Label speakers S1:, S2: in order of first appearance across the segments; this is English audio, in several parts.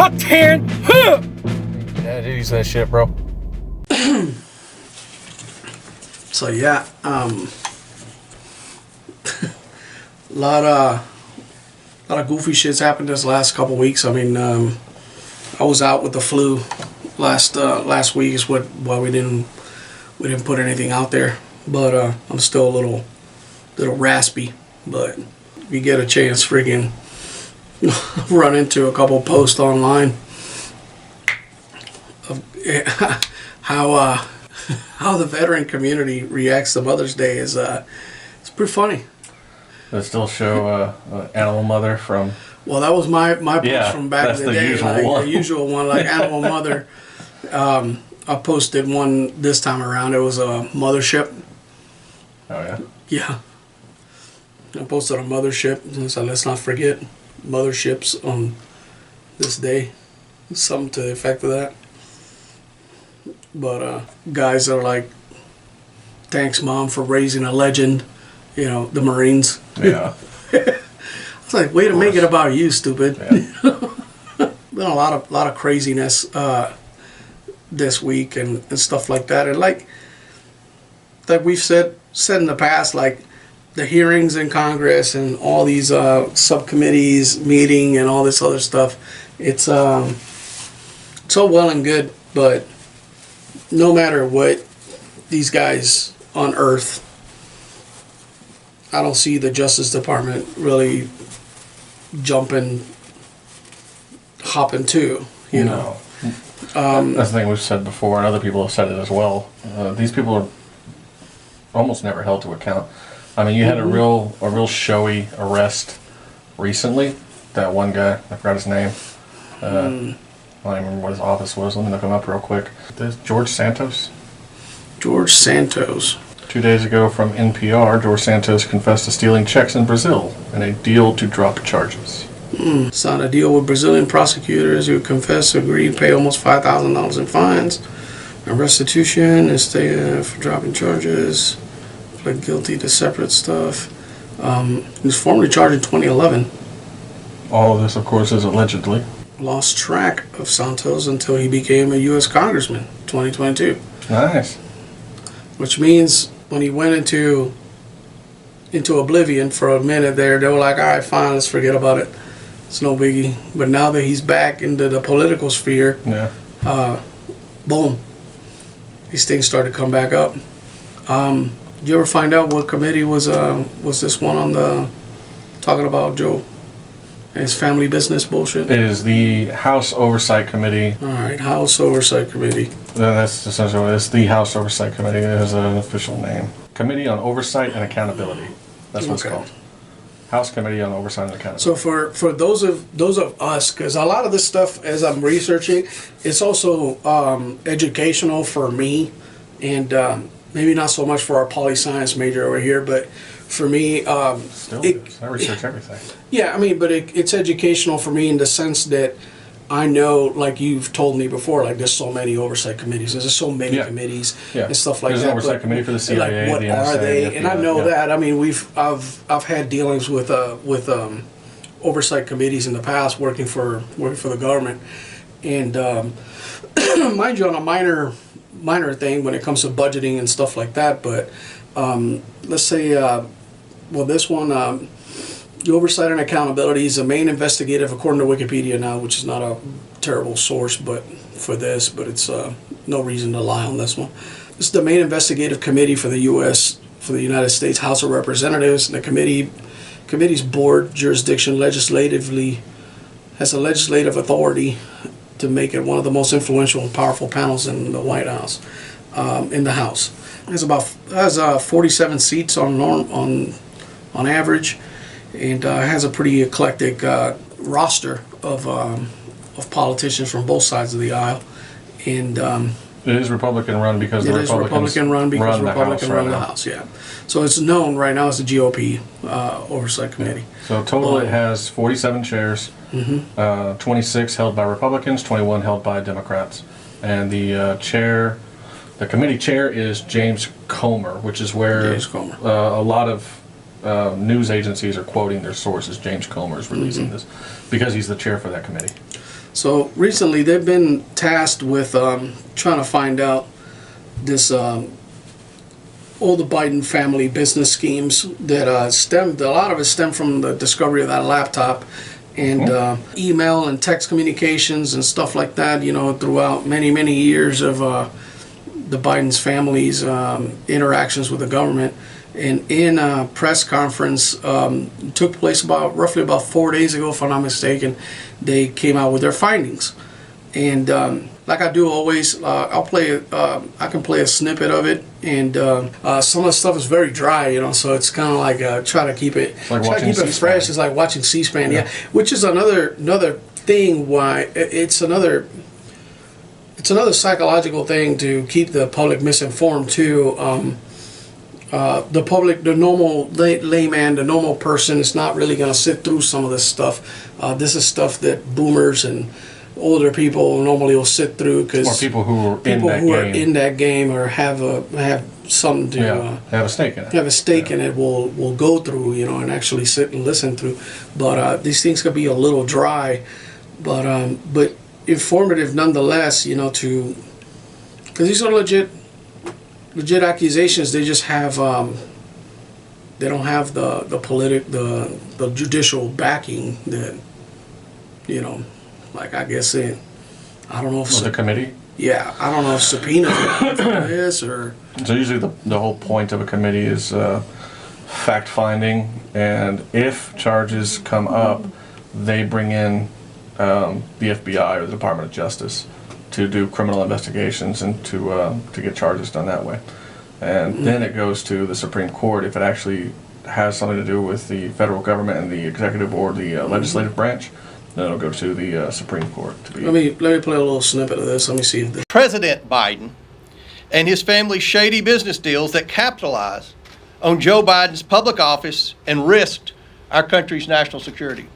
S1: hot tan. Yeah, dude, use that shit, bro.
S2: So yeah, lot of goofy shits happened this last couple weeks. I mean, I was out with the flu last week is why we didn't put anything out there. But I'm still a little raspy. But if you get a chance, freaking run into a couple posts online of how the veteran community reacts to Mother's Day is it's pretty funny.
S1: They still show Animal Mother from...
S2: Well, that was my post from back in the day. The usual one, like Animal Mother. I posted one this time around. It was a mothership.
S1: Oh, yeah?
S2: Yeah. I posted a mothership and said, let's not forget motherships on this day. Something to the effect of that. But guys are like, thanks, Mom, for raising a legend. You know, the Marines.
S1: Yeah.
S2: It's like, way to make it about you, stupid.
S1: Yeah.
S2: Been a lot of craziness this week and stuff like that. And like we've said in the past, like the hearings in Congress and all these subcommittees meeting and all this other stuff, it's all well and good, but no matter what these guys unearth, I don't see the Justice Department really hopping too, you know.
S1: That's the thing we've said before, and other people have said it as well. These people are almost never held to account. I mean, you had a real showy arrest recently. That one guy, I forgot his name. I don't even remember what his office was. Let me look him up real quick. This George Santos.
S2: George Santos.
S1: 2 days ago from NPR, George Santos confessed to stealing checks in Brazil in a deal to drop charges.
S2: Signed a deal with Brazilian prosecutors who confessed to agree to pay almost $5,000 in fines and restitution and stay for dropping charges. Pled guilty to separate stuff. He was formally charged in 2011.
S1: All of this, of course, is allegedly.
S2: Lost track of Santos until he became a U.S. Congressman in 2022.
S1: Nice.
S2: Which means when he went into oblivion for a minute there, they were like, all right, fine, let's forget about it. It's no biggie. But now that he's back into the political sphere, boom, these things started to come back up. Did you ever find out what committee was this one on the talking about Joe and his family business bullshit?
S1: It is the House Oversight Committee.
S2: All right, House Oversight Committee.
S1: That's essentially what it is. The House Oversight Committee. It has an official name. Committee on Oversight and Accountability. That's what it's called. House Committee on Oversight and Accountability.
S2: So for those of us, because a lot of this stuff, as I'm researching, it's also educational for me, and maybe not so much for our poli-science major over here, but for me,
S1: I research everything.
S2: Yeah, I mean, but it's educational for me in the sense that I know, like you've told me before, like there's so many oversight committees. There's so many committees and stuff like
S1: that. There's an oversight committee for the CIA,
S2: like, what
S1: the
S2: are
S1: NSA,
S2: they?
S1: the FBI,
S2: and I know that. I mean, I've had dealings with oversight committees in the past, working for the government, and mind you, on a minor thing when it comes to budgeting and stuff like that. But let's say, this one. The Oversight and Accountability is the main investigative, according to Wikipedia now, which is not a terrible source but it's no reason to lie on this one. This is the main investigative committee for the United States House of Representatives, and the committee's board jurisdiction legislatively has a legislative authority to make it one of the most influential and powerful panels in the White House, in the House. It has 47 seats on average. And has a pretty eclectic roster of politicians from both sides of the aisle, and
S1: it is Republican run because the Republicans run
S2: the House. Yeah, so it's known right now as the GOP Oversight Committee.
S1: So total, it has 47 chairs, 26 held by Republicans, 21 held by Democrats, and the committee chair is James Comer, which is where a lot of news agencies are quoting their sources. James Comer is releasing this because he's the chair for that committee.
S2: So recently they've been tasked with trying to find out this all the Biden family business schemes that stemmed. A lot of it stemmed from the discovery of that laptop and email and text communications and stuff like that. You know, throughout many years of the Biden's family's interactions with the government. And in a press conference took place roughly about 4 days ago, if I'm not mistaken, they came out with their findings. And like I do always, I can play a snippet of it, and some of the stuff is very dry, you know. So it's kind of like try to keep it fresh. It's like watching C-SPAN, yeah. Which is another thing why it's another psychological thing to keep the public misinformed too. The public, the normal layman, the normal person is not really going to sit through some of this stuff. This is stuff that boomers and older people normally will sit through because
S1: people who are
S2: in that game or have something to
S1: have a stake in it.
S2: Have a stake in it. Will go through, you know, and actually sit and listen through. But these things could be a little dry, but informative nonetheless. You know, because these are legit accusations. They just have they don't have the judicial backing that, you know, like I guess I don't know if
S1: the committee.
S2: Yeah, I don't know if subpoenas for this or.
S1: So usually the whole point of a committee is fact finding, and if charges come up, they bring in the FBI or the Department of Justice to do criminal investigations and to get charges done that way. And then it goes to the Supreme Court if it actually has something to do with the federal government and the executive or the legislative branch. Then it'll go to the Supreme Court. Let
S2: me play a little snippet of this. Let me see if this.
S3: President Biden and his family's shady business deals that capitalize on Joe Biden's public office and risked our country's national security.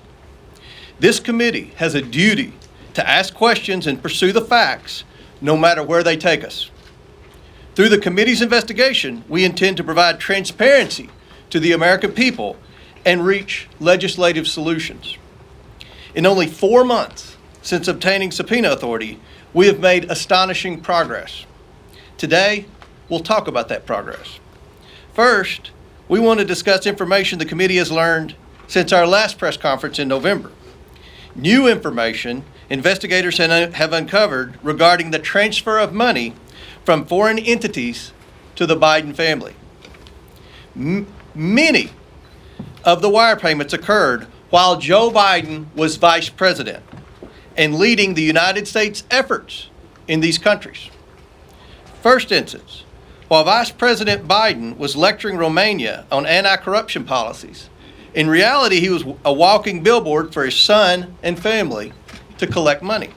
S3: This committee has a duty to ask questions and pursue the facts, no matter where they take us. Through the committee's investigation, we intend to provide transparency to the American people and reach legislative solutions. In only 4 months since obtaining subpoena authority, we have made astonishing progress. Today, we'll talk about that progress. First, we want to discuss information the committee has learned since our last press conference in November. New information investigators have uncovered regarding the transfer of money from foreign entities to the Biden family. Many of the wire payments occurred while Joe Biden was vice president and leading the United States efforts in these countries. First instance, while Vice President Biden was lecturing Romania on anti-corruption policies, in reality he was a walking billboard for his son and family to collect money.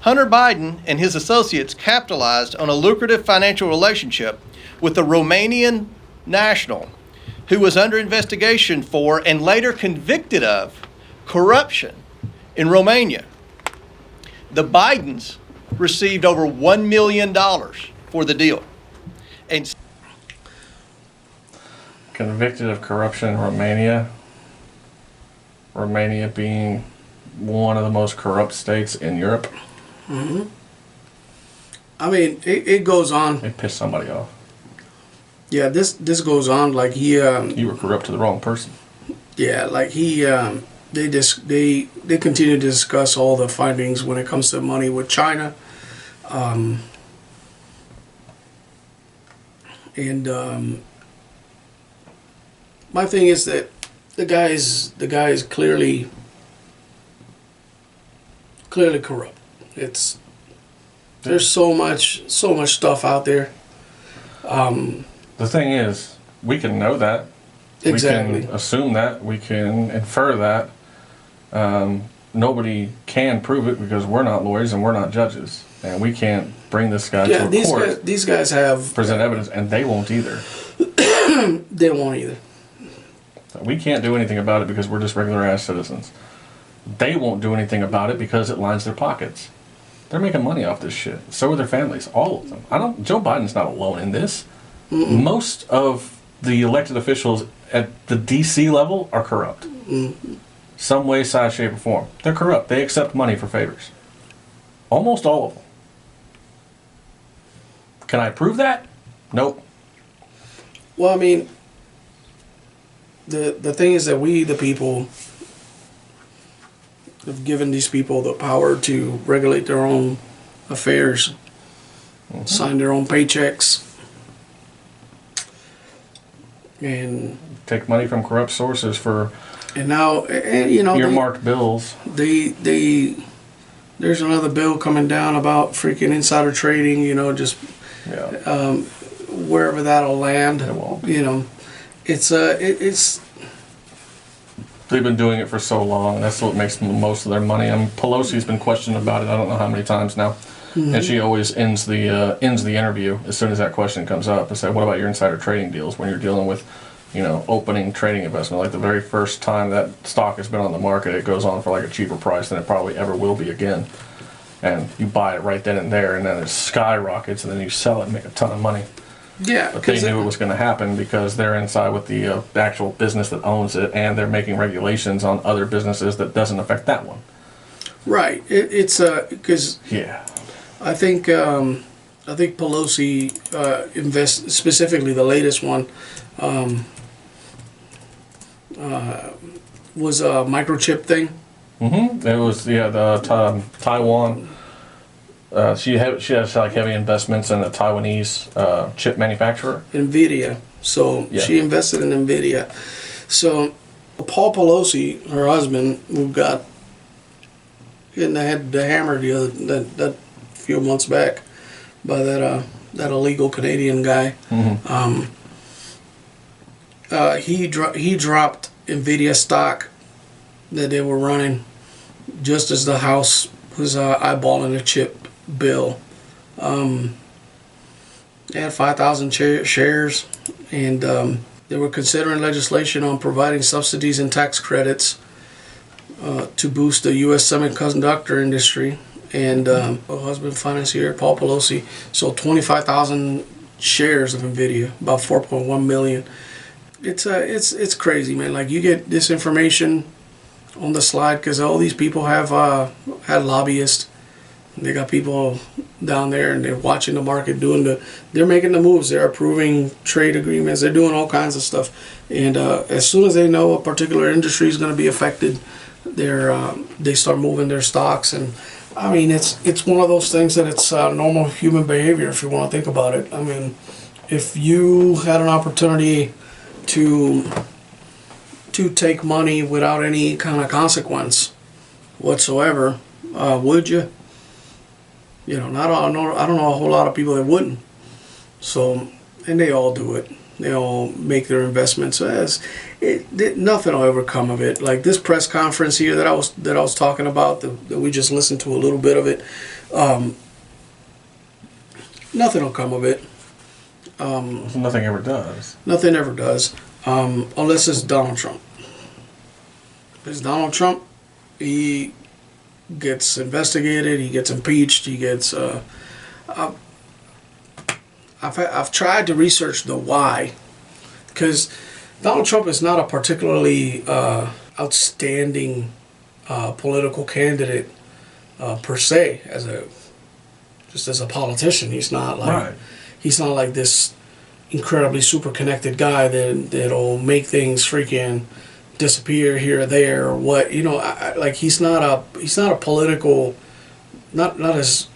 S3: Hunter Biden and his associates capitalized on a lucrative financial relationship with a Romanian national who was under investigation for and later convicted of corruption in Romania. The Bidens received over $1 million for the deal. And
S1: convicted of corruption in Romania. Romania being one of the most corrupt states in Europe.
S2: Mm-hmm. I mean, it goes on.
S1: It pissed somebody off.
S2: Yeah, this goes on like he.
S1: You were corrupt to the wrong person.
S2: Yeah, like he. They continue to discuss all the findings when it comes to money with China. My thing is that the guy is clearly corrupt. There's so much stuff out there.
S1: The thing is, we can know that.
S2: Exactly.
S1: We can assume that. We can infer that. Nobody can prove it because we're not lawyers and we're not judges, and we can't bring this guy to a court.
S2: These guys have
S1: present evidence, and they won't either.
S2: They won't either.
S1: We can't do anything about it because we're just regular ass citizens. They won't do anything about it because it lines their pockets. They're making money off this shit. So are their families, all of them. Joe Biden's not alone in this. Mm-mm. Most of the elected officials at the DC level are corrupt.
S2: Mm-hmm.
S1: some way, size, shape, or form. They're corrupt. They accept money for favors. Almost all of them. Can I prove that? Nope.
S2: Well, I mean, the thing is that we, the people, have given these people the power to regulate their own affairs, sign their own paychecks, and
S1: Take money from corrupt sources for
S2: now, you know,
S1: earmarked bills.
S2: there's another bill coming down about freaking insider trading. You know, just
S1: Yeah.
S2: wherever that'll land.
S1: It won't.
S2: You know, it's
S1: They've been doing it for so long. That's what makes them most of their money. I mean, Pelosi's been questioned about it. I don't know how many times now, and she always ends the interview as soon as that question comes up and say, "What about your insider trading deals when you're dealing with, you know, opening trading investment? Like the very first time that stock has been on the market, it goes on for like a cheaper price than it probably ever will be again, and you buy it right then and there, and then it skyrockets, and then you sell it and make a ton of money."
S2: yeah.
S1: But they knew it was going to happen because they're inside with the actual business that owns it, and they're making regulations on other businesses that doesn't affect that one.
S2: Right. It's because
S1: Yeah.
S2: I think Pelosi invests, specifically the latest one, was a microchip thing.
S1: Mm-hmm. It was the Taiwan. She has like heavy investments in a Taiwanese chip manufacturer.
S2: NVIDIA. So
S1: Yeah.
S2: she invested in NVIDIA. So Paul Pelosi, her husband, who got hit in the head, the hammer that few months back by that illegal Canadian guy. He dropped NVIDIA stock that they were running just as the House was eyeballing a chip bill. They had 5,000 shares, and they were considering legislation on providing subsidies and tax credits to boost the U.S. semiconductor industry. And her husband, financier Paul Pelosi, sold 25,000 shares of NVIDIA, about 4.1 million. It's crazy, man. Like, you get this information on the slide because all these people have had lobbyists. They got people down there, and they're watching the market, they're making the moves. They're approving trade agreements. They're doing all kinds of stuff. And as soon as they know a particular industry is going to be affected, they start moving their stocks. And I mean, it's one of those things that it's normal human behavior if you want to think about it. I mean, if you had an opportunity to take money without any kind of consequence whatsoever, would you? You know, I don't know a whole lot of people that wouldn't. So, and they all do it. They all make their investments. Nothing will ever come of it. Like this press conference here that I was talking about, that we just listened to a little bit of it. Nothing will come of it.
S1: Nothing ever does.
S2: Nothing ever does, unless it's Donald Trump. If it's Donald Trump, he gets investigated, he gets impeached, he gets. I've tried to research the why, because Donald Trump is not a particularly outstanding political candidate per se as a politician. He's not like this incredibly super connected guy that'll make things freaking disappear here or there or what, you know. Like he's not a political, not as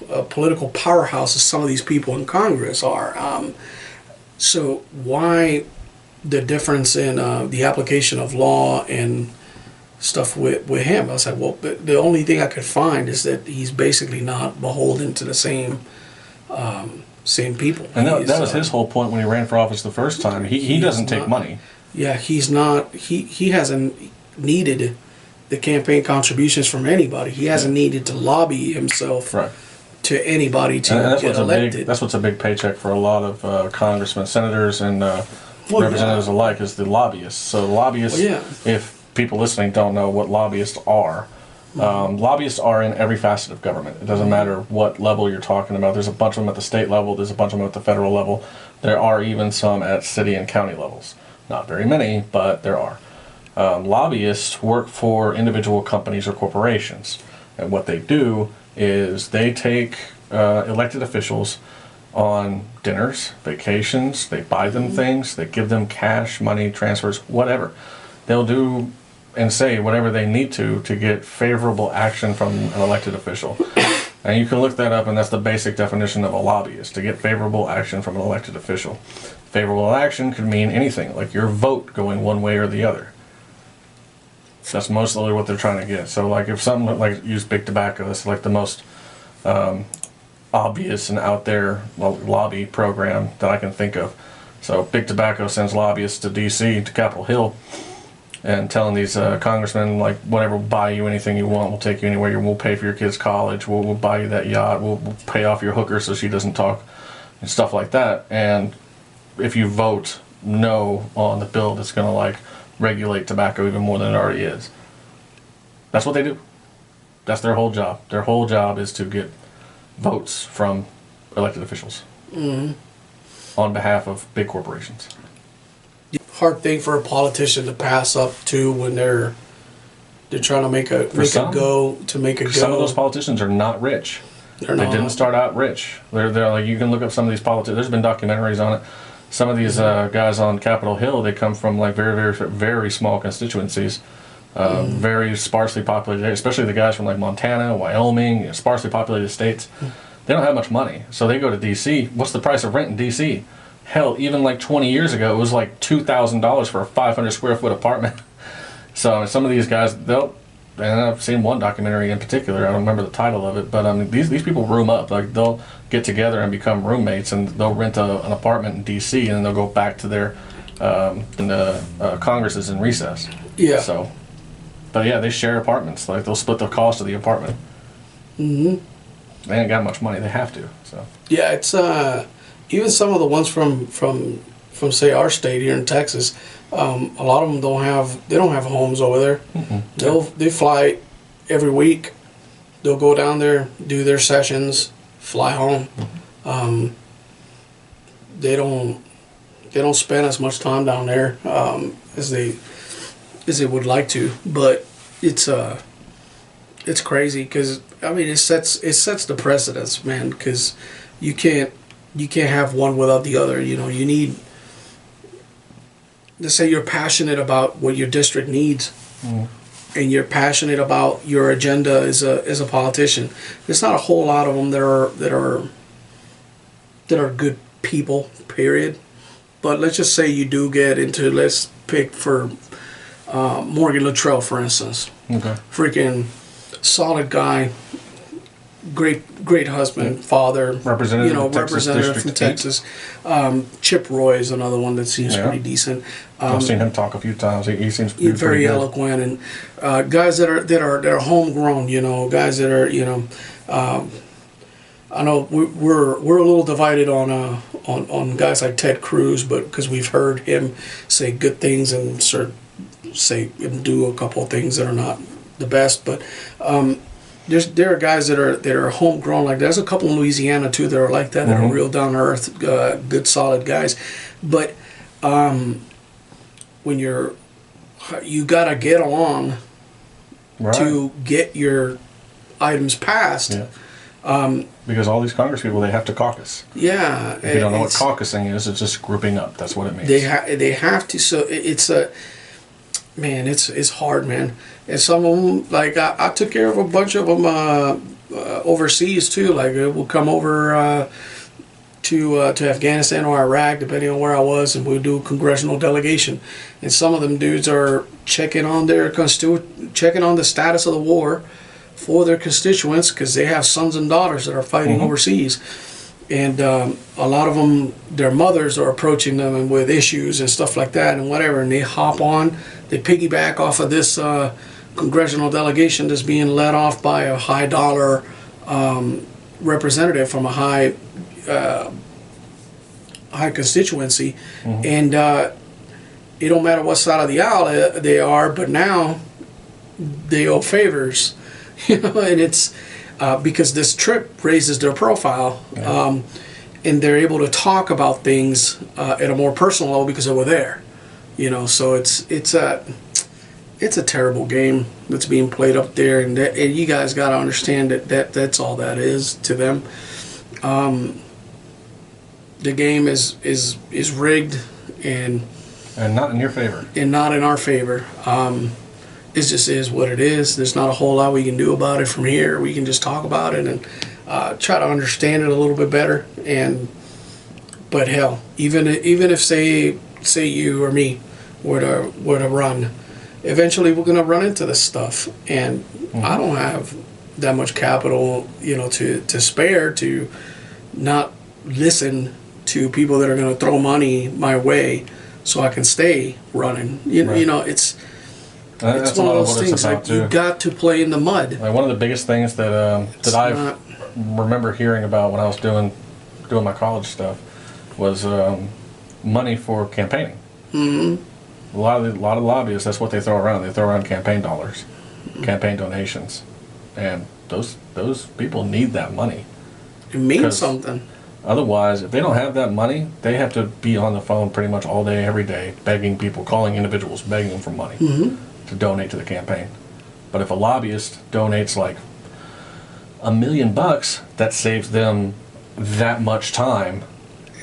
S2: a political powerhouse as some of these people in Congress are. So why the difference in the application of law and stuff with him? I was like, well, the only thing I could find is that he's basically not beholden to the same people.
S1: And that was his whole point when he ran for office the first time. He doesn't take money.
S2: Yeah, he's not. He hasn't needed the campaign contributions from anybody. He hasn't needed to lobby himself to anybody to get elected.
S1: That's what's a big paycheck for a lot of congressmen, senators, and representatives alike, is the lobbyists. So lobbyists, if people listening don't know what lobbyists are, lobbyists are in every facet of government. It doesn't matter what level you're talking about. There's a bunch of them at the state level. There's a bunch of them at the federal level. There are even some at city and county levels. Not very many, but there are. Lobbyists work for individual companies or corporations, and what they do is they take elected officials on dinners, vacations, they buy them things, they give them cash, money, transfers, whatever. They'll do and say whatever they need to get favorable action from an elected official. And you can look that up, and that's the basic definition of a lobbyist, to get favorable action from an elected official. Favorable action could mean anything, like your vote going one way or the other. That's mostly what they're trying to get. So like if something like use big tobacco, that's like the most obvious and out there lobby program that I can think of. So big tobacco sends lobbyists to DC, to Capitol Hill, and telling these congressmen, like, whatever, we'll buy you anything you want, we'll take you anywhere, we'll pay for your kids' college, we'll buy you that yacht, we'll pay off your hooker so she doesn't talk, and stuff like that. And if you vote no on the bill that's going to like regulate tobacco even more than it already is, that's what they do. That's their whole job. Their whole job is to get votes from elected officials on behalf of big corporations.
S2: Hard thing for a politician to pass up to when they're trying to make a go.
S1: Some of those politicians are not rich. They didn't start out rich. They're like, you can look up some of these politicians. There's been documentaries on it. Some of these guys on Capitol Hill, they come from like very, very, very small constituencies, very sparsely populated, especially the guys from like Montana, Wyoming, sparsely populated states. They don't have much money, so they go to D.C. What's the price of rent in D.C.? Hell, even like 20 years ago, it was like $2,000 for a 500 square foot apartment. So some of these guys, and I've seen one documentary in particular, I don't remember the title of it, but these people room up. Like, they'll get together and become roommates, and they'll rent an apartment in D.C. and then they'll go back to their congresses in recess.
S2: Yeah.
S1: So, but yeah, they share apartments. Like, they'll split the cost of the apartment. They ain't got much money. They have to. So. Yeah,
S2: it's even some of the ones from say our state here in Texas. A lot of them don't have homes over there. They fly every week. They'll go down there, do their sessions, fly home. They don't spend as much time down there as they would like to. But it's crazy because it sets the precedence, man. Because you can't have one without the other. You know, you need. Let's say you're passionate about what your district needs, and you're passionate about your agenda as a politician. There's not a whole lot of them that are good people, period. But let's just say you do get into, let's pick for Morgan Luttrell, for instance.
S1: Okay.
S2: Freaking solid guy, great husband, father, representative from Texas. Chip Roy is another one that seems pretty decent.
S1: I've seen him talk a few times. He seems
S2: very eloquent, and guys that are homegrown. You know, guys that are I know we're a little divided on guys like Ted Cruz, but because we've heard him say good things and do a couple of things that are not the best, but. There are guys that are homegrown like that. There's a couple in Louisiana too that are like that, that are real down to earth, good solid guys. But when you gotta get along to get your items passed. Yeah.
S1: Because all these Congress people, they have to caucus.
S2: Yeah.
S1: If you don't know what caucusing is, it's just grouping up. That's what it means.
S2: They have to. So it's hard, man. And some of them, like I took care of a bunch of them overseas too. Like we'll come over to Afghanistan or Iraq, depending on where I was, and we'll do a congressional delegation. And some of them dudes are checking on checking on the status of the war for their constituents because they have sons and daughters that are fighting overseas. And a lot of them, their mothers are approaching them and with issues and stuff like that and whatever, and they hop on, they piggyback off of this congressional delegation that's being led off by a high dollar representative from a high constituency, and it don't matter what side of the aisle they are, but now they owe favors, and it's because this trip raises their profile, and they're able to talk about things at a more personal level because they were there, so it's it's a terrible game that's being played up there, and you guys got to understand that's all that is to them. The game is rigged and
S1: not in your favor.
S2: And not in our favor. It just is what it is. There's not a whole lot we can do about it from here. We can just talk about it and try to understand it a little bit better. But hell, even if say you or me were to run, eventually we're gonna run into this stuff, and I don't have that much capital, to spare to not listen to people that are gonna throw money my way so I can stay running.
S1: Right.
S2: It's
S1: That's
S2: one
S1: a
S2: of
S1: lot of
S2: those
S1: what it's
S2: things.
S1: about
S2: Like
S1: too.
S2: you got to play in the mud.
S1: Like one of the biggest things that I
S2: not-
S1: remember hearing about when I was doing my college stuff was money for campaigning.
S2: Mm-hmm.
S1: A lot of lobbyists, that's what they throw around. They throw around campaign dollars, campaign donations, and those people need that money.
S2: It means
S1: 'Cause
S2: something.
S1: Otherwise, if they don't have that money, they have to be on the phone pretty much all day, every day, begging people, calling individuals, begging them for money to donate to the campaign. But if a lobbyist donates like $1 million, that saves them that much time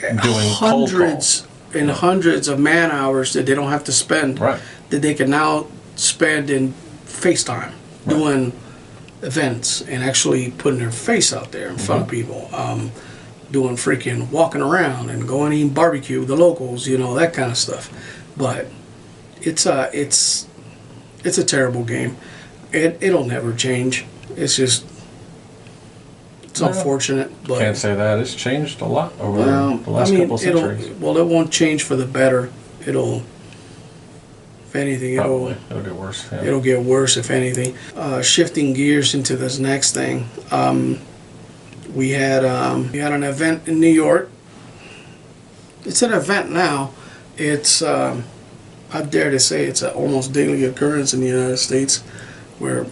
S1: doing cold
S2: Hundreds
S1: calls.
S2: and hundreds of man hours that they don't have to spend.
S1: Right.
S2: That they can now spend in FaceTime doing events and actually putting their face out there in front of people. Doing freaking walking around and going eating barbecue with the locals, that kind of stuff. But it's a terrible game. It'll never change. It's just it's
S1: Well,
S2: unfortunate, but
S1: Can't say that. It's changed a lot over the last couple of
S2: it'll
S1: centuries.
S2: it won't change for the better. If anything,
S1: Probably. It'll get worse. Yeah.
S2: it'll get worse. If anything, shifting gears into this next thing. We had an event in New York. It's an event now. It's I dare to say it's an almost daily occurrence in the United States, where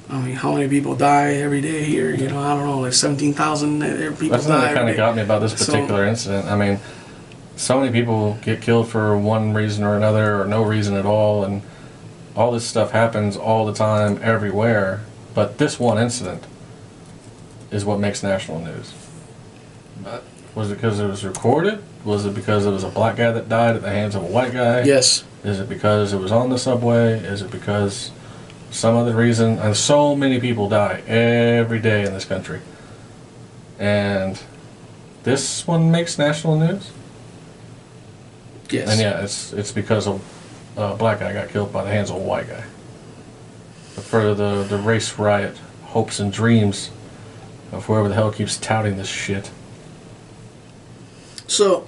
S2: how many people die every day here? I don't know, like 17,000 people
S1: That's the thing
S2: die.
S1: that kind
S2: every
S1: of
S2: day.
S1: got me about this particular incident. I mean, so many people get killed for one reason or another, or no reason at all, and all this stuff happens all the time, everywhere. But this one incident is what makes national news. But was it because it was recorded? Was it because it was a black guy that died at the hands of a white guy?
S2: Yes.
S1: Is it because it was on the subway? Is it because some other reason? And so many people die every day in this country. And this one makes national news?
S2: Yes.
S1: And yeah, it's because a black guy got killed by the hands of a white guy. But for the race riot hopes and dreams of whoever the hell keeps touting this shit.
S2: So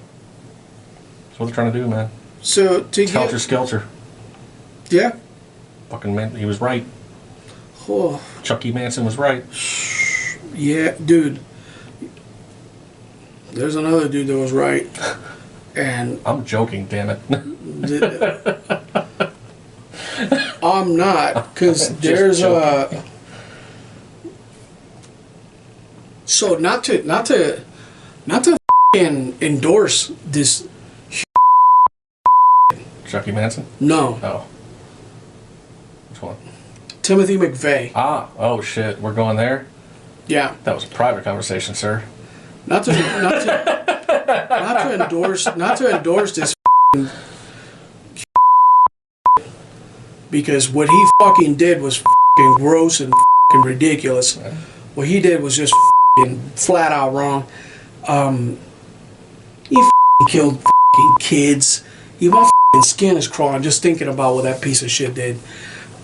S1: That's what they're trying to do, man.
S2: to get
S1: Helter Skelter.
S2: yeah.
S1: Fucking man, he was right.
S2: Oh,
S1: Chucky Manson was right.
S2: yeah, dude. There's another dude that was right, and
S1: I'm joking, damn it.
S2: I'm not, because
S1: Just
S2: there's
S1: joking.
S2: So not to endorse this.
S1: Chucky Manson?
S2: No,
S1: Oh. Which one?
S2: Timothy McVeigh.
S1: Ah, oh shit, we're going there?
S2: Yeah,
S1: That was a private conversation, sir.
S2: not to endorse this because what he fucking did was fucking gross and fucking ridiculous. What he did was just fucking flat out wrong. He fucking killed fucking kids. My fucking skin is crawling just thinking about what that piece of shit did.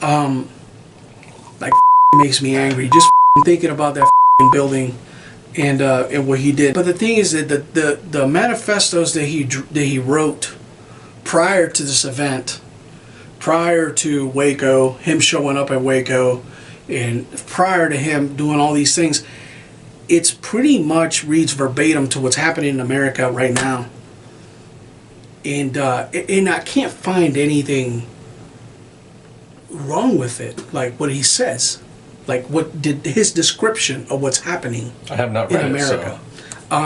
S2: Like makes me angry just thinking about that building and what he did. But the thing is that the manifestos that he wrote prior to this event, prior to Waco, him showing up at Waco, and prior to him doing all these things, it's pretty much reads verbatim to what's happening in America right now. And I can't find anything wrong with it, like what he says, like what did his description of what's happening
S1: I have not
S2: in
S1: read
S2: America.
S1: it, so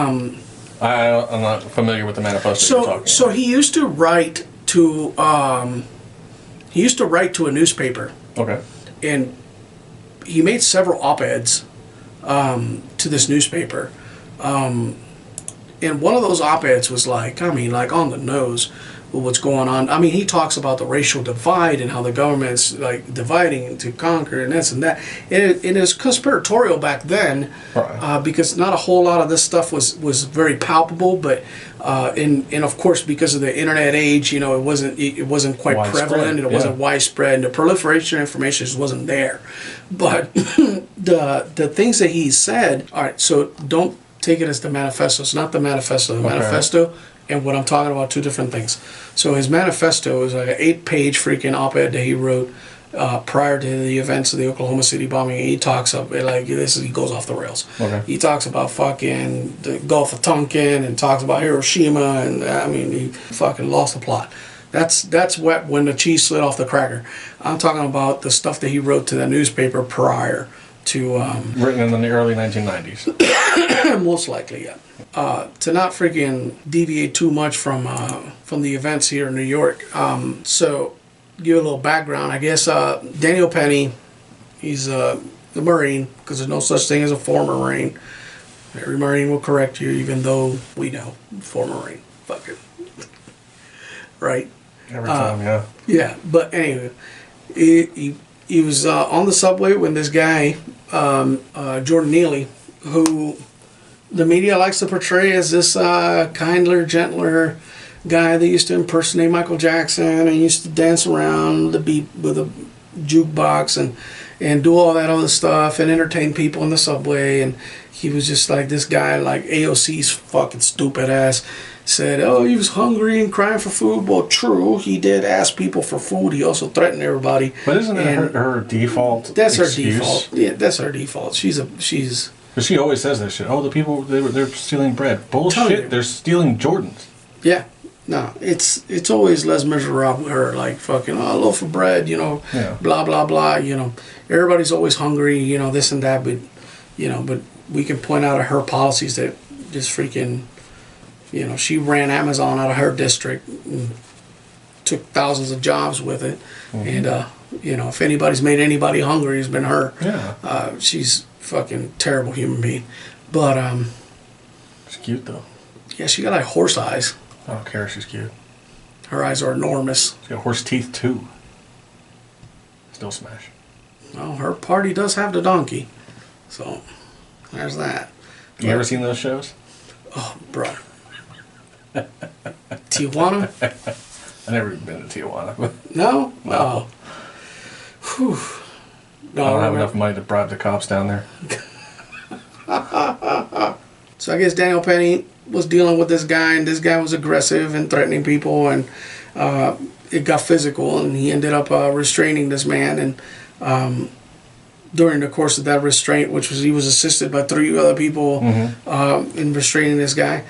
S1: I'm not familiar with the manifesto you're talking
S2: So he used to write to he used to write to a newspaper,
S1: Okay.
S2: and he made several op-eds to this newspaper. And one of those op-eds was like, I mean, like on the nose with what's going on. I mean, he talks about the racial divide and how the government's like dividing to conquer and this and that. And it was conspiratorial back then,
S1: Right.
S2: because not a whole lot of this stuff was very palpable. But and of course, because of the internet age, you know, it wasn't quite
S1: Widespread,
S2: prevalent, and it wasn't
S1: yeah.
S2: widespread, and the proliferation of information just wasn't there. But the things that he said, all right, so don't take it as the manifesto. It's not the manifesto. The
S1: Okay.
S2: manifesto and what I'm talking about, two different things. So his manifesto is like an 8-page freaking op-ed that he wrote prior to the events of the Oklahoma City bombing. He talks of it like he goes off the rails.
S1: Okay.
S2: He talks about fucking the Gulf of Tonkin and talks about Hiroshima, and I mean he fucking lost the plot. That's what when the cheese slid off the cracker. I'm talking about the stuff that he wrote to the newspaper prior to
S1: Written in the early 1990s.
S2: most likely, yeah. To not freaking deviate too much from the events here in New York. So, give a little background. I guess Daniel Penny, he's a Marine, because there's no such thing as a former Marine. Every Marine will correct you, even though we know former Marine. Fuck it. Right?
S1: Every time, yeah.
S2: Yeah, but anyway, he was on the subway when this guy, Jordan Neely, who the media likes to portray as this kindler, gentler guy that used to impersonate Michael Jackson and used to dance around the beat with a jukebox and do all that other stuff and entertain people in the subway. And he was just like this guy, like AOC's fucking stupid ass said, oh, he was hungry and crying for food. Well, true, he did ask people for food. He also threatened everybody.
S1: But isn't that her default
S2: That's
S1: excuse?
S2: her default. Yeah, that's her default. She's
S1: Because she always says that shit. Oh, the people, they're stealing bread.
S2: Tell
S1: Bullshit.
S2: you.
S1: They're stealing Jordans.
S2: yeah. No, it's always Les Miserables with her, like fucking, oh, a loaf of bread, you know,
S1: Yeah.
S2: blah, blah, blah, you know. Everybody's always hungry, you know, this and that, but, you know, but we can point out her policies that just freaking, you know, she ran Amazon out of her district and took thousands of jobs with it.
S1: Mm-hmm.
S2: And, you know, if anybody's made anybody hungry, it's been her.
S1: Yeah.
S2: She's fucking terrible human being. But,
S1: She's cute, though.
S2: yeah, she got like horse eyes.
S1: I don't care. She's cute.
S2: Her eyes are enormous.
S1: She's got horse teeth, too. Still smash.
S2: Well, her party does have the donkey. So, there's that.
S1: You ever seen those shows?
S2: Oh, bro. Tijuana?
S1: I've never been to Tijuana. But
S2: No?
S1: No.
S2: Whew. No,
S1: I don't have
S2: we're-
S1: enough money to bribe the cops down there.
S2: So I guess Daniel Penny was dealing with this guy, and this guy was aggressive and threatening people, and it got physical, and he ended up restraining this man. And during the course of that restraint, which was he was assisted by 3 other people in restraining this guy,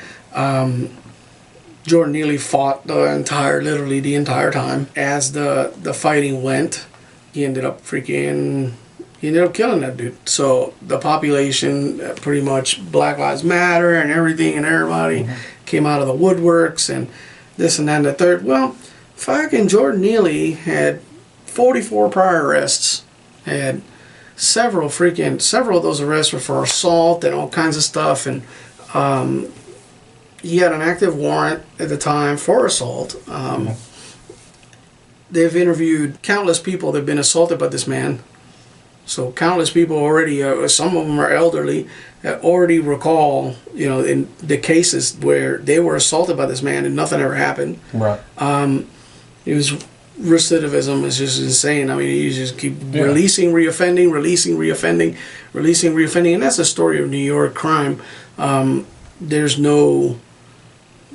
S2: Jordan Neely fought literally the entire time. As the fighting went, he ended up killing that dude. So the population, pretty much Black Lives Matter and everything, and everybody came out of the woodworks and this and that and the third. Well, fucking Jordan Neely had 44 prior arrests, had several of those arrests were for assault and all kinds of stuff, and he had an active warrant at the time for assault. They've interviewed countless people that have been assaulted by this man. So countless people already, some of them are elderly, already recall, you know, in the cases where they were assaulted by this man and nothing ever happened.
S1: Right.
S2: It was recidivism is just insane. I mean, you just keep
S1: Yeah.
S2: releasing, reoffending, and that's the story of New York crime. There's no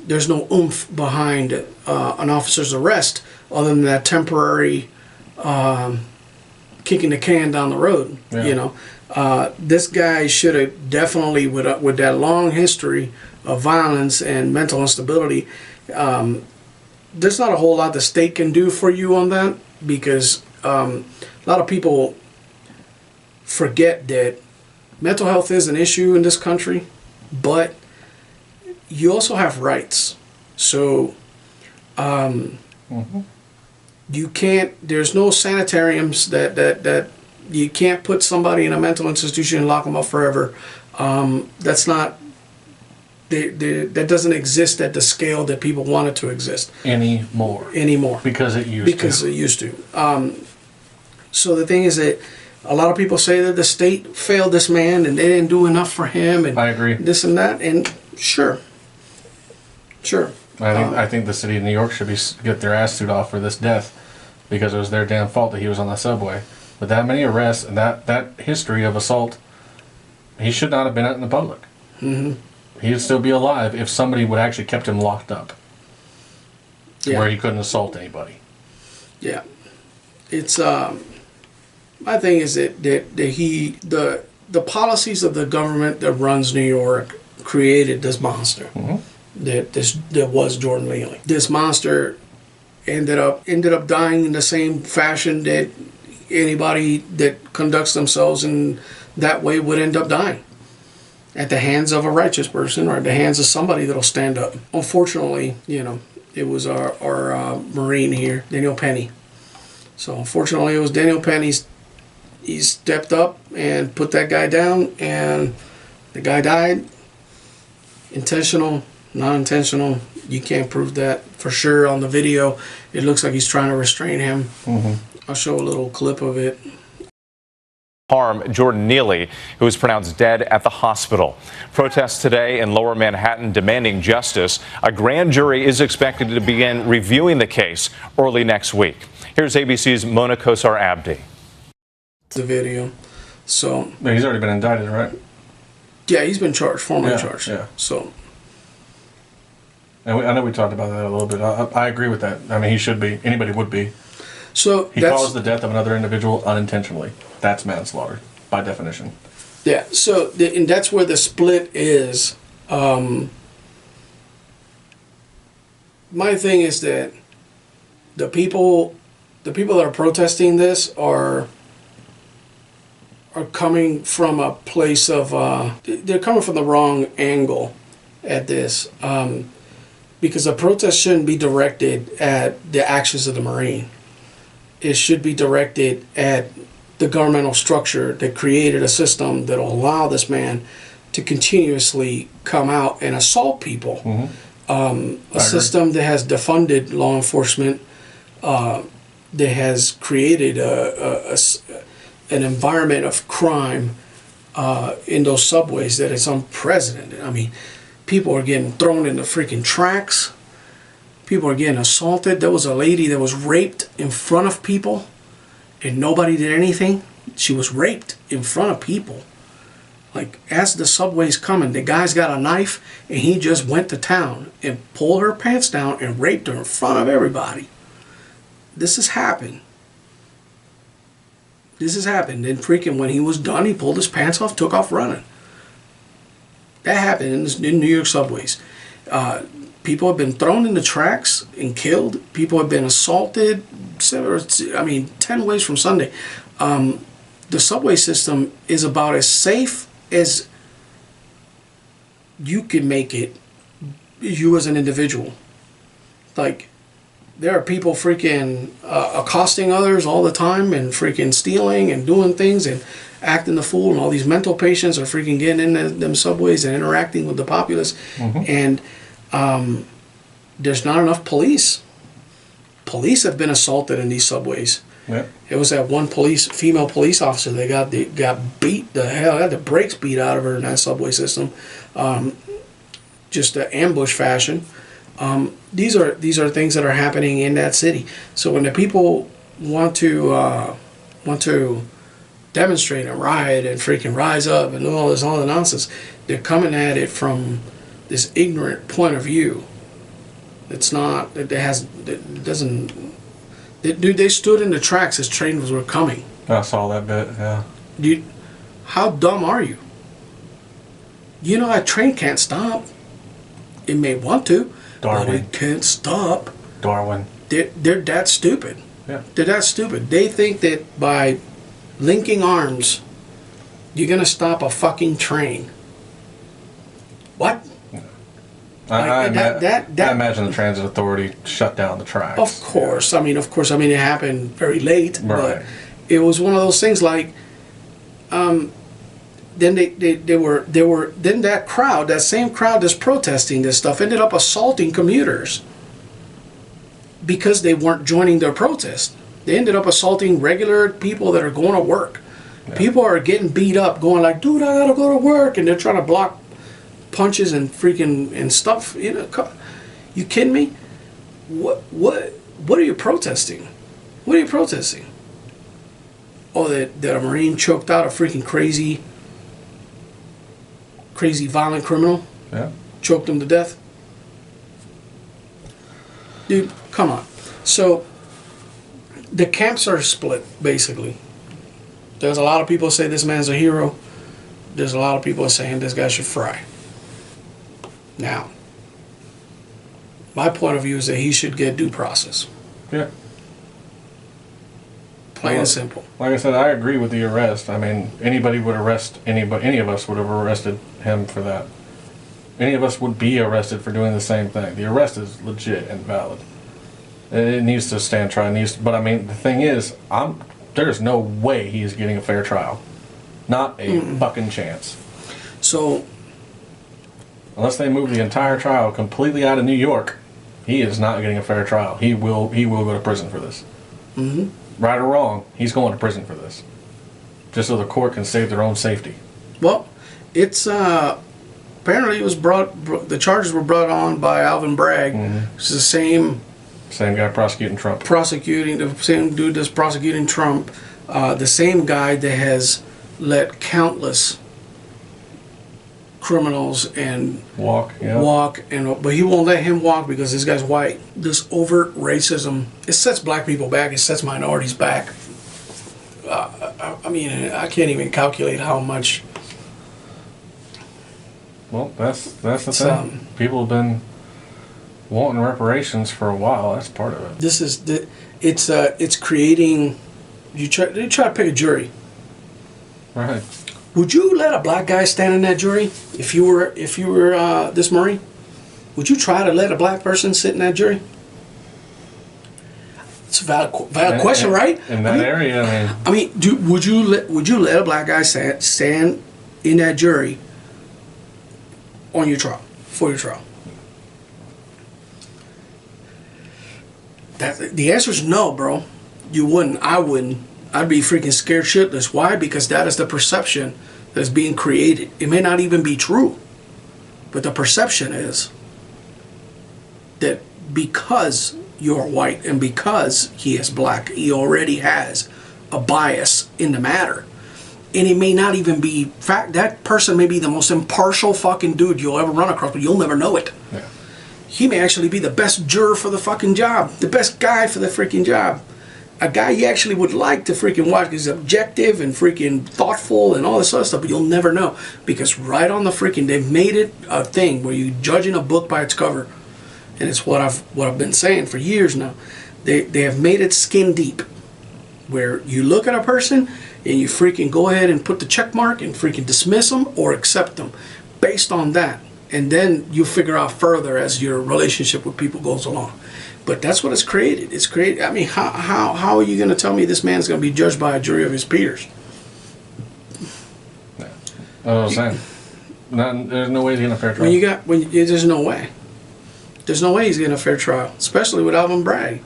S2: oomph behind an officer's arrest other than that temporary kicking the can down the road.
S1: Yeah.
S2: You know, this guy should have definitely, with that long history of violence and mental instability, there's not a whole lot the state can do for you on that, because a lot of people forget that mental health is an issue in this country, but you also have rights. So You can't. There's no sanitariums that you can't put somebody in a mental institution and lock them up forever. That's not. That doesn't exist at the scale that people want it to exist
S1: anymore. Because it used to.
S2: So the thing is that a lot of people say that the state failed this man and they didn't do enough for him. And
S1: I agree.
S2: This and that, and sure.
S1: I think the city of New York should get their ass suit off for this death, because it was their damn fault that he was on the subway. With that many arrests and that history of assault, he should not have been out in the public. Mm-hmm. He'd still be alive if somebody would actually kept him locked up, where he couldn't assault anybody. Yeah,
S2: it's my thing is that the policies of the government that runs New York created this monster. Mm-hmm. That was Jordan Neely. This monster ended up dying in the same fashion that anybody that conducts themselves in that way would end up dying, at the hands of a righteous person or at the hands of somebody that'll stand up. Unfortunately, it was our Marine here, Daniel Penny. So unfortunately, it was Daniel Penny. He stepped up and put that guy down, and the guy died. Intentional, non-intentional, you can't prove that for sure. On the video, it looks like he's trying to restrain him. Mm-hmm. I'll show a little clip of it.
S4: Harm Jordan Neely, who was pronounced dead at the hospital. Protests today in Lower Manhattan demanding justice. A grand jury is expected to begin reviewing the case early next week. Here's ABC's Mona Kosar Abdi.
S2: The video. So
S1: he's already been indicted, right?
S2: Yeah, he's been charged, formally charged.
S1: Yeah.
S2: So.
S1: And I know we talked about that a little bit. I agree with that. I mean, he should be. Anybody would be.
S2: So
S1: he caused the death of another individual unintentionally. That's manslaughter, by definition.
S2: Yeah. So and that's where the split is. My thing is that the people that are protesting this are coming from a place of they're coming from the wrong angle at this. Because a protest shouldn't be directed at the actions of the Marine. It should be directed at the governmental structure that created a system that will allow this man to continuously come out and assault people. Mm-hmm. A system that has defunded law enforcement, that has created an environment of crime in those subways that is unprecedented. I mean, people are getting thrown in the freaking tracks. People are getting assaulted. There was a lady that was raped in front of people, and nobody did anything. She was raped in front of people. Like, as the subway's coming, the guy's got a knife, and he just went to town and pulled her pants down and raped her in front of everybody. This has happened. Then freaking when he was done, he pulled his pants off, took off running. That happened in New York subways. People have been thrown in the tracks and killed. People have been assaulted. 10 ways from Sunday. The subway system is about as safe as you can make it, you as an individual. Like, there are people freaking accosting others all the time and freaking stealing and doing things and acting the fool, and all these mental patients are freaking getting in them subways and interacting with the populace. Mm-hmm. And there's not enough police. Police have been assaulted in these subways. Yeah. It was that one female police officer that got beat the hell, had the brakes beat out of her in that subway system, just an ambush fashion. These are things that are happening in that city. So when the people want to demonstrate and riot and freaking rise up and do all the nonsense, they're coming at it from this ignorant point of view. It's not. It doesn't. They stood in the tracks as trains were coming.
S1: I saw that bit. Yeah.
S2: How dumb are you? You know a train can't stop. It may want to, but it can't stop.
S1: Darwin.
S2: They're that stupid.
S1: Yeah.
S2: They're that stupid. They think that by linking arms, you're gonna stop a fucking train. What?
S1: I imagine the transit authority shut down the tracks.
S2: Of course. I mean, it happened very late.
S1: Right.
S2: But it was one of those things like, then then that crowd, that same crowd that's protesting this stuff, ended up assaulting commuters because they weren't joining their protest. They ended up assaulting regular people that are going to work. Yeah. People are getting beat up, going like, "Dude, I gotta go to work," and they're trying to block punches and freaking and stuff. You know, you kidding me? What are you protesting? What are you protesting? Oh, that a Marine choked out a freaking crazy violent criminal?
S1: Yeah.
S2: Choked him to death? Dude, come on. So, the camps are split, basically. There's a lot of people say this man's a hero. There's a lot of people saying this guy should fry. Now, my point of view is that he should get due process.
S1: Yeah.
S2: Plain and simple.
S1: Like I said, I agree with the arrest. I mean, anybody would arrest anybody. Any of us would have arrested him for that. Any of us would be arrested for doing the same thing. The arrest is legit and valid. It needs to stand trial. But I mean, the thing is, there's no way he is getting a fair trial. Not a fucking chance.
S2: So,
S1: unless they move the entire trial completely out of New York, he is not getting a fair trial. He will go to prison for this.
S2: Mm-hmm.
S1: Right or wrong, he's going to prison for this. Just so the court can save their own safety.
S2: Well, it's apparently it was the charges were brought on by Alvin Bragg. It's the same
S1: guy prosecuting Trump.
S2: The same dude that's prosecuting Trump. The same guy that has let countless criminals and
S1: walk,
S2: but he won't let him walk because this guy's white. This overt racism, it sets black people back, it sets minorities back. I mean, I can't even calculate how much.
S1: Well, that's the thing. People have been wanting reparations for a while. That's part of it.
S2: This is it's creating. You try to pick a jury.
S1: Right.
S2: Would you let a black guy stand in that jury if you were this Marine? Would you try to let a black person sit in that jury? It's a valid question, right?
S1: In that area,
S2: I mean, would you let a black guy stand in that jury on your trial, for your trial? The answer is no, bro. You wouldn't. I wouldn't. I'd be freaking scared shitless. Why? Because that is the perception that's being created. It may not even be true, but the perception is that because you're white and because he is black, he already has a bias in the matter. And it may not even be fact. That person may be the most impartial fucking dude you'll ever run across, but you'll never know it.
S1: Yeah.
S2: He may actually be the best juror for the fucking job, the best guy for the freaking job. A guy you actually would like to freaking watch because he's objective and freaking thoughtful and all this other stuff, but you'll never know because right on the freaking, they've made it a thing where you're judging a book by its cover, and it's what I've been saying for years now. They have made it skin deep, where you look at a person and you freaking go ahead and put the check mark and freaking dismiss them or accept them based on that, and then you figure out further as your relationship with people goes along. But that's what it's created. It's created. I mean, how are you going to tell me this man's going to be judged by a jury of his peers?
S1: Yeah. That's what I was saying. There's no way he's getting a fair trial.
S2: There's no way. There's no way he's getting a fair trial, especially with Alvin Bragg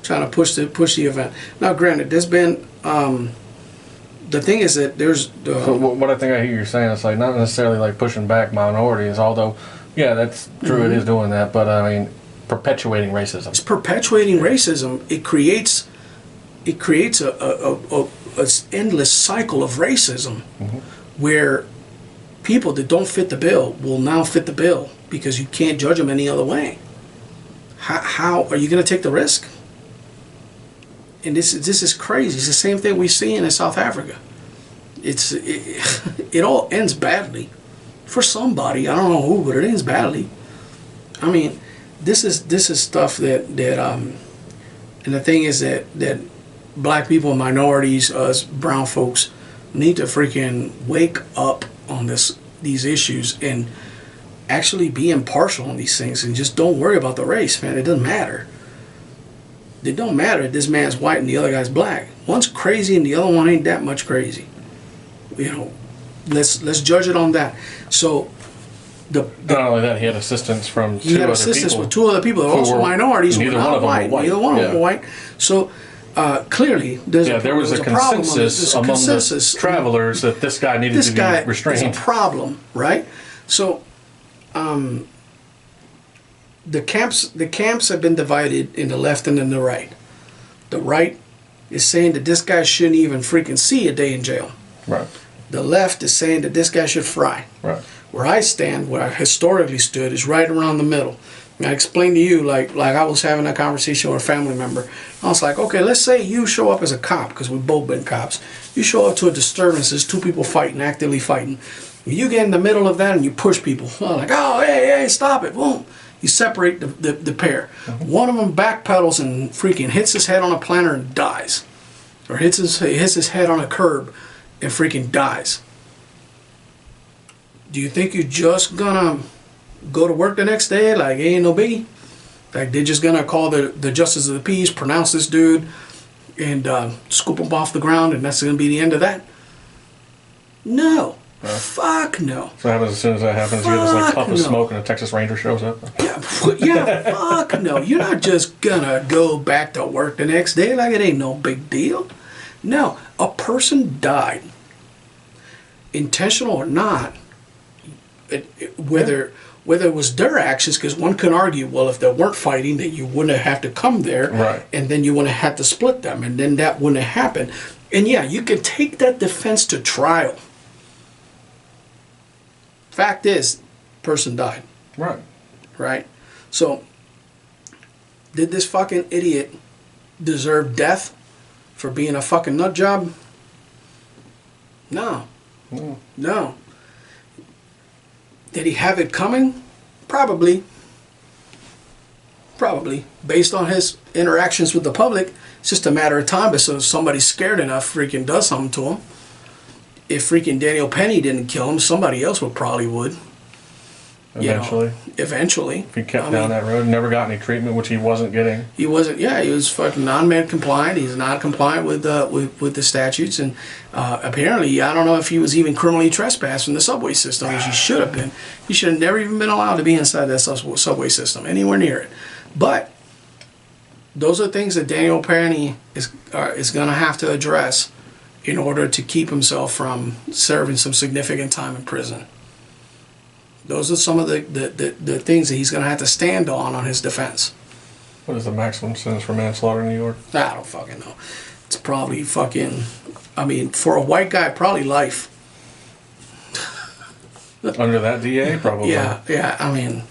S2: trying to push the event. Now, granted, there's been the thing is that there's.
S1: So what I think I hear you saying is like not necessarily like pushing back minorities, although yeah, that's true. It is doing that, but I mean. Perpetuating racism. It's
S2: perpetuating racism. It creates a endless cycle of racism, where people that don't fit the bill will now fit the bill because you can't judge them any other way. How are you going to take the risk? And this is crazy. It's the same thing we're seeing in South Africa. It all ends badly for somebody. I don't know who, but it ends badly. I mean. This is stuff that and the thing is that black people, minorities, us brown folks need to freaking wake up on these issues and actually be impartial on these things and just don't worry about the race, man. It doesn't matter. It don't matter if this man's white and the other guy's black. One's crazy and the other one ain't that much crazy. You know, let's judge it on that. So
S1: not only that, he had assistance from
S2: he had assistance with two other people that were also minorities.
S1: Neither
S2: were
S1: one
S2: not
S1: of them
S2: white.
S1: were white.
S2: Neither one of them were white. So clearly,
S1: there was a consensus among the travelers that this guy needed to be restrained.
S2: Is a problem, right? So, the camps have been divided in the left and in the right. The right is saying that this guy shouldn't even freaking see a day in jail.
S1: Right.
S2: The left is saying that this guy should fry.
S1: Right.
S2: Where I stand, where I historically stood, is right around the middle. And I explained to you, like I was having a conversation with a family member. I was like, okay, let's say you show up as a cop, because we've both been cops. You show up to a disturbance, there's two people fighting, actively fighting. You get in the middle of that and you push people. Like, oh, hey, stop it. Boom. You separate the pair. Mm-hmm. One of them backpedals and freaking hits his head on a planter and dies. Or hits his head on a curb and freaking dies. Do you think you're just gonna go to work the next day like ain't no biggie? Like they're just gonna call the justice of the peace, pronounce this dude, and scoop him off the ground, and that's gonna be the end of that? No. Fuck no.
S1: So what happens as soon as that happens? You get this like puff of smoke and a Texas Ranger shows up.
S2: Yeah, fuck no. You're not just gonna go back to work the next day like it ain't no big deal. No, a person died, intentional or not. Whether it was their actions, because one can argue, well, if they weren't fighting, then you wouldn't have to come there,
S1: right? And
S2: then you wouldn't have to split them, and then that wouldn't have happened. And yeah, you can take that defense to trial. Fact is, person died.
S1: Right.
S2: Right? So, did this fucking idiot deserve death for being a fucking nut job? No. No. Did he have it coming? Probably. Probably. Based on his interactions with the public, it's just a matter of time. But so if somebody's scared enough, freaking does something to him. If freaking Daniel Penny didn't kill him, somebody else probably would.
S1: Eventually.
S2: You know, eventually.
S1: If he kept down that road, never got any treatment, which he wasn't getting.
S2: He wasn't. Yeah, he was fucking non-med compliant. He's not compliant with the statutes, and apparently, I don't know if he was even criminally trespassed in the subway system, which he should have been. He should have never even been allowed to be inside that subway system, anywhere near it. But those are things that Daniel Penny is going to have to address in order to keep himself from serving some significant time in prison. Those are some of the things that he's going to have to stand on his defense.
S1: What is the maximum sentence for manslaughter in New York?
S2: I don't fucking know. It's probably fucking, I mean, for a white guy, probably life.
S1: Under that DA, probably.
S2: Yeah, I mean,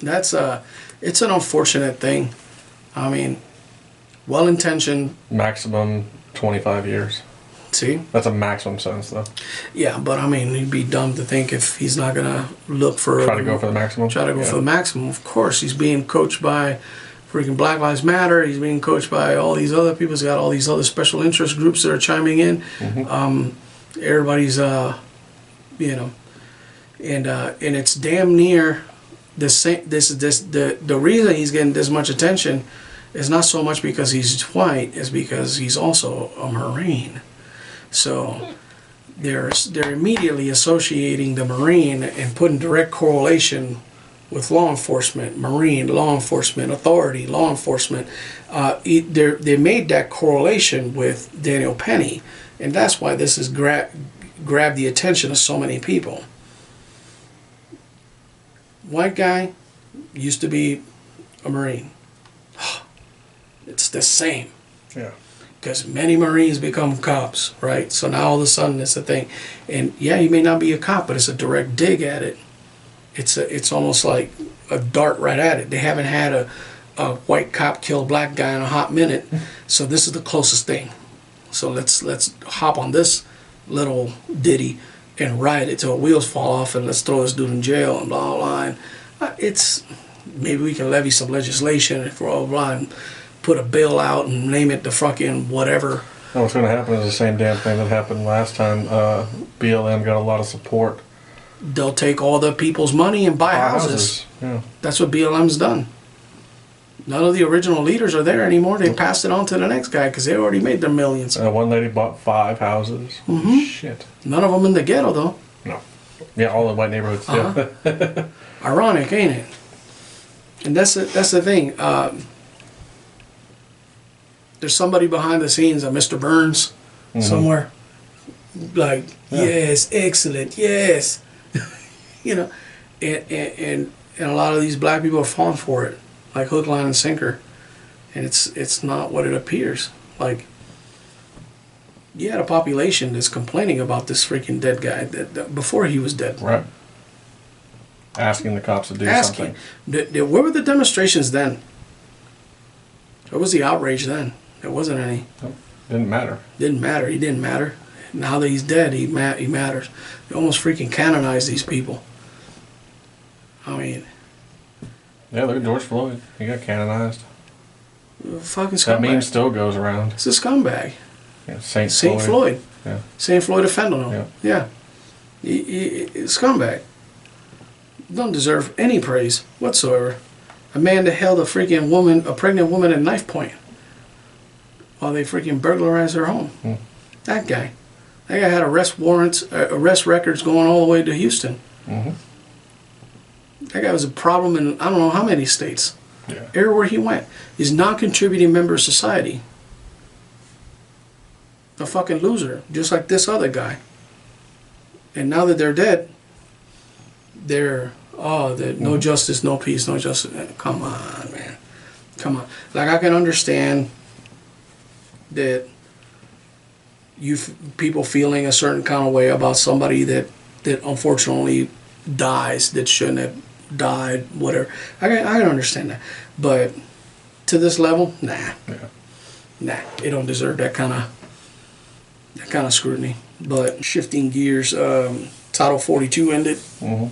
S2: it's an unfortunate thing. I mean, well-intentioned.
S1: Maximum 25 years.
S2: See?
S1: That's a maximum sentence, though.
S2: Yeah, but I mean, he'd be dumb to think if he's not going to look for...
S1: Try to go for the maximum?
S2: Try to go for the maximum. Of course, he's being coached by freaking Black Lives Matter. He's being coached by all these other people. He's got all these other special interest groups that are chiming in. Mm-hmm. Everybody's, you know... And it's damn near the same... The reason he's getting this much attention is not so much because he's white, it's because he's also a Marine. So they're immediately associating the Marine and putting direct correlation with law enforcement, Marine, law enforcement, authority, law enforcement. They made that correlation with Daniel Penny, and that's why this has grabbed the attention of so many people. White guy used to be a Marine. It's the same. Yeah. Because many Marines become cops, right? So now all of a sudden it's a thing. And yeah, he may not be a cop, but it's a direct dig at it. It's almost like a dart right at it. They haven't had a white cop kill a black guy in a hot minute, so this is the closest thing. So let's hop on this little ditty and ride it till wheels fall off, and let's throw this dude in jail and blah blah blah. It's maybe we can levy some legislation and blah blah blah. And put a bill out and name it the fucking whatever,
S1: No, what's going to happen is the same damn thing that happened last time. BLM got a lot of support.
S2: They'll take all the people's money and buy houses.
S1: Yeah.
S2: That's what BLM's done. None of the original leaders are there anymore. They passed it on to the next guy because they already made their millions.
S1: One lady bought 5 houses.
S2: Mm-hmm.
S1: Shit.
S2: None of them in the ghetto, though.
S1: No. Yeah, all the white neighborhoods. Yeah.
S2: Ironic, ain't it? And that's the thing. There's somebody behind the scenes, a Mr. Burns, somewhere. Like, yes, excellent, yes. You know, and a lot of these black people are falling for it, like hook, line, and sinker. And it's not what it appears. Like, you had a population that's complaining about this freaking dead guy that before he was dead.
S1: Right. Asking the cops to do something.
S2: Where were the demonstrations then? Where was the outrage then? There wasn't any.
S1: Nope. Didn't matter.
S2: Didn't matter. He didn't matter. Now that he's dead, he matters. They almost freaking canonized these people. I mean...
S1: Yeah, look at George Floyd. He got canonized.
S2: Fucking scumbag.
S1: That meme still goes around.
S2: It's a scumbag.
S1: Yeah, Saint
S2: Floyd.
S1: Yeah.
S2: Saint Floyd of Fentanyl.
S1: Yeah.
S2: Scumbag. Don't deserve any praise whatsoever. A man that held a pregnant woman at knife point while they freaking burglarized her home. That guy. That guy had arrest records going all the way to Houston.
S1: Mm-hmm.
S2: That guy was a problem in I don't know how many states.
S1: Yeah.
S2: Everywhere he went. He's non-contributing member of society. A fucking loser, just like this other guy. And now that they're dead, they're no justice, no peace, no justice. Come on, man. Come on. Like, I can understand that people feeling a certain kind of way about somebody that unfortunately dies that shouldn't have died, whatever. I can understand that. But to this level, nah.
S1: Yeah.
S2: Nah, they don't deserve that kind of scrutiny. But shifting gears, Title 42 ended.
S1: Mm-hmm.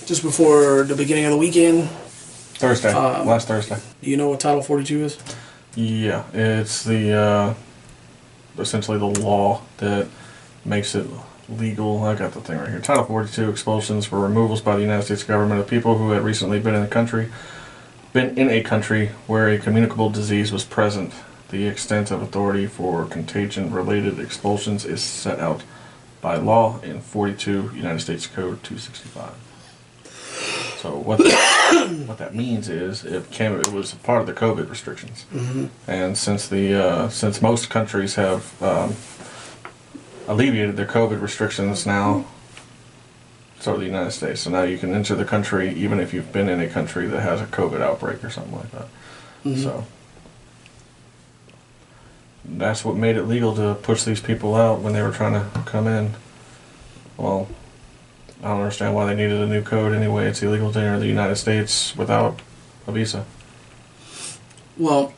S2: Just before the beginning of the weekend.
S1: Thursday. Last Thursday.
S2: Do you know what Title 42 is?
S1: Yeah, it's the essentially the law that makes it legal. I got the thing right here. Title 42: expulsions were removals by the United States government of people who had recently been in a country where a communicable disease was present. The extent of authority for contagion-related expulsions is set out by law in 42 United States Code 265. So what that means is it was a part of the COVID restrictions, and since most countries have alleviated their COVID restrictions now, so the United States. So now you can enter the country even if you've been in a country that has a COVID outbreak or something like that. So that's what made it legal to push these people out when they were trying to come in. Well, I don't understand why they needed a new code anyway. It's illegal to enter the United States without a visa.
S2: Well,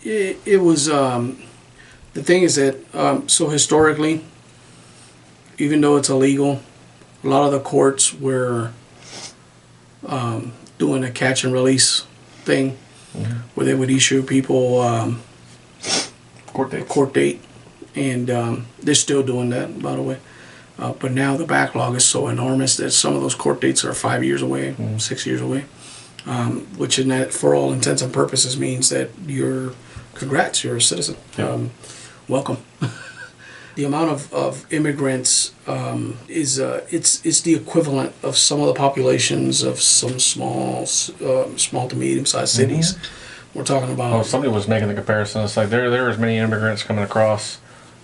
S2: it was, the thing is that, so historically, even though it's illegal, a lot of the courts were doing a catch and release thing where they would issue people a court date. And they're still doing that, by the way. But now the backlog is so enormous that some of those court dates are 5 years away, 6 years away, which in that, for all intents and purposes, means that you're a citizen.
S1: Yeah.
S2: Welcome. The amount of immigrants is it's the equivalent of some of the populations of some small to medium-sized cities. We're talking about.
S1: Well, somebody was making the comparison. It's like there are as many immigrants coming across.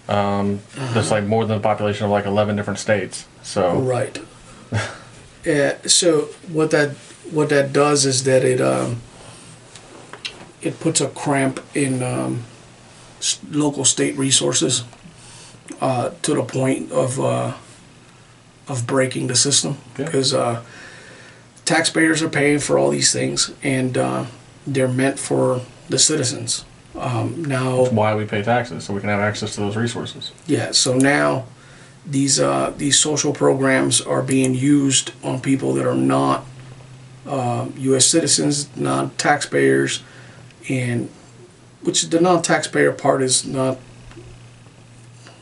S1: That's like more than the population of like 11 different states. So
S2: right. So what that does is that it puts a cramp in local state resources to the point of breaking the system, because taxpayers are paying for all these things, and they're meant for the citizens. Now,
S1: that's why we pay taxes, so we can have access to those resources.
S2: Yeah. So now, these social programs are being used on people that are not U.S. citizens, not taxpayers, and which the non-taxpayer part is not,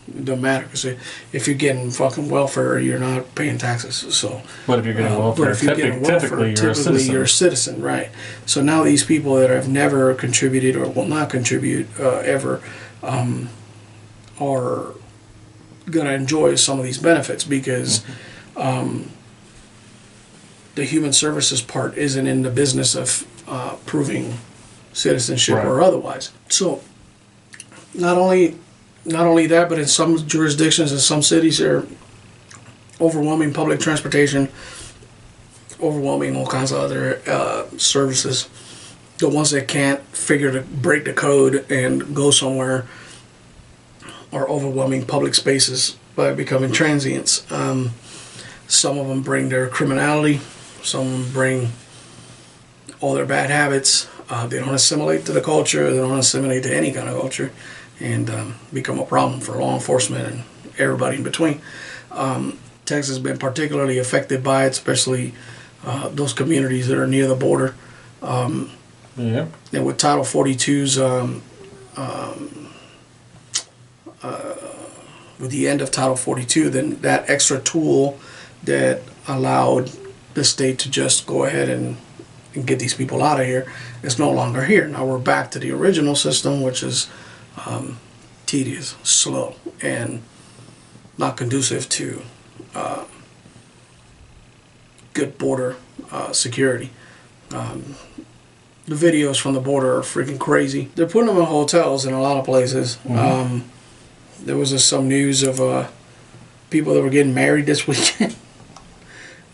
S2: it doesn't matter, because if you're getting fucking welfare, you're not paying taxes. So,
S1: But if you're getting welfare,
S2: but if you're getting welfare, typically you're a citizen, right? So now these people that have never contributed or will not contribute ever are going to enjoy some of these benefits, because the human services part isn't in the business of proving citizenship or otherwise. So not only that, but in some jurisdictions, in some cities, there are overwhelming public transportation, overwhelming all kinds of other services. The ones that can't figure to break the code and go somewhere are overwhelming public spaces by becoming transients. Some of them bring their criminality. Some of them bring all their bad habits. They don't assimilate to the culture. They don't assimilate to any kind of culture, and become a problem for law enforcement and everybody in between. Texas has been particularly affected by it, especially those communities that are near the border.
S1: Yeah.
S2: And with Title 42's, with the end of Title 42, then that extra tool that allowed the state to just go ahead and get these people out of here is no longer here. Now we're back to the original system, which is tedious, slow, and not conducive to good border security. The videos from the border are freaking crazy. They're putting them in hotels in a lot of places. There was just some news of people that were getting married this weekend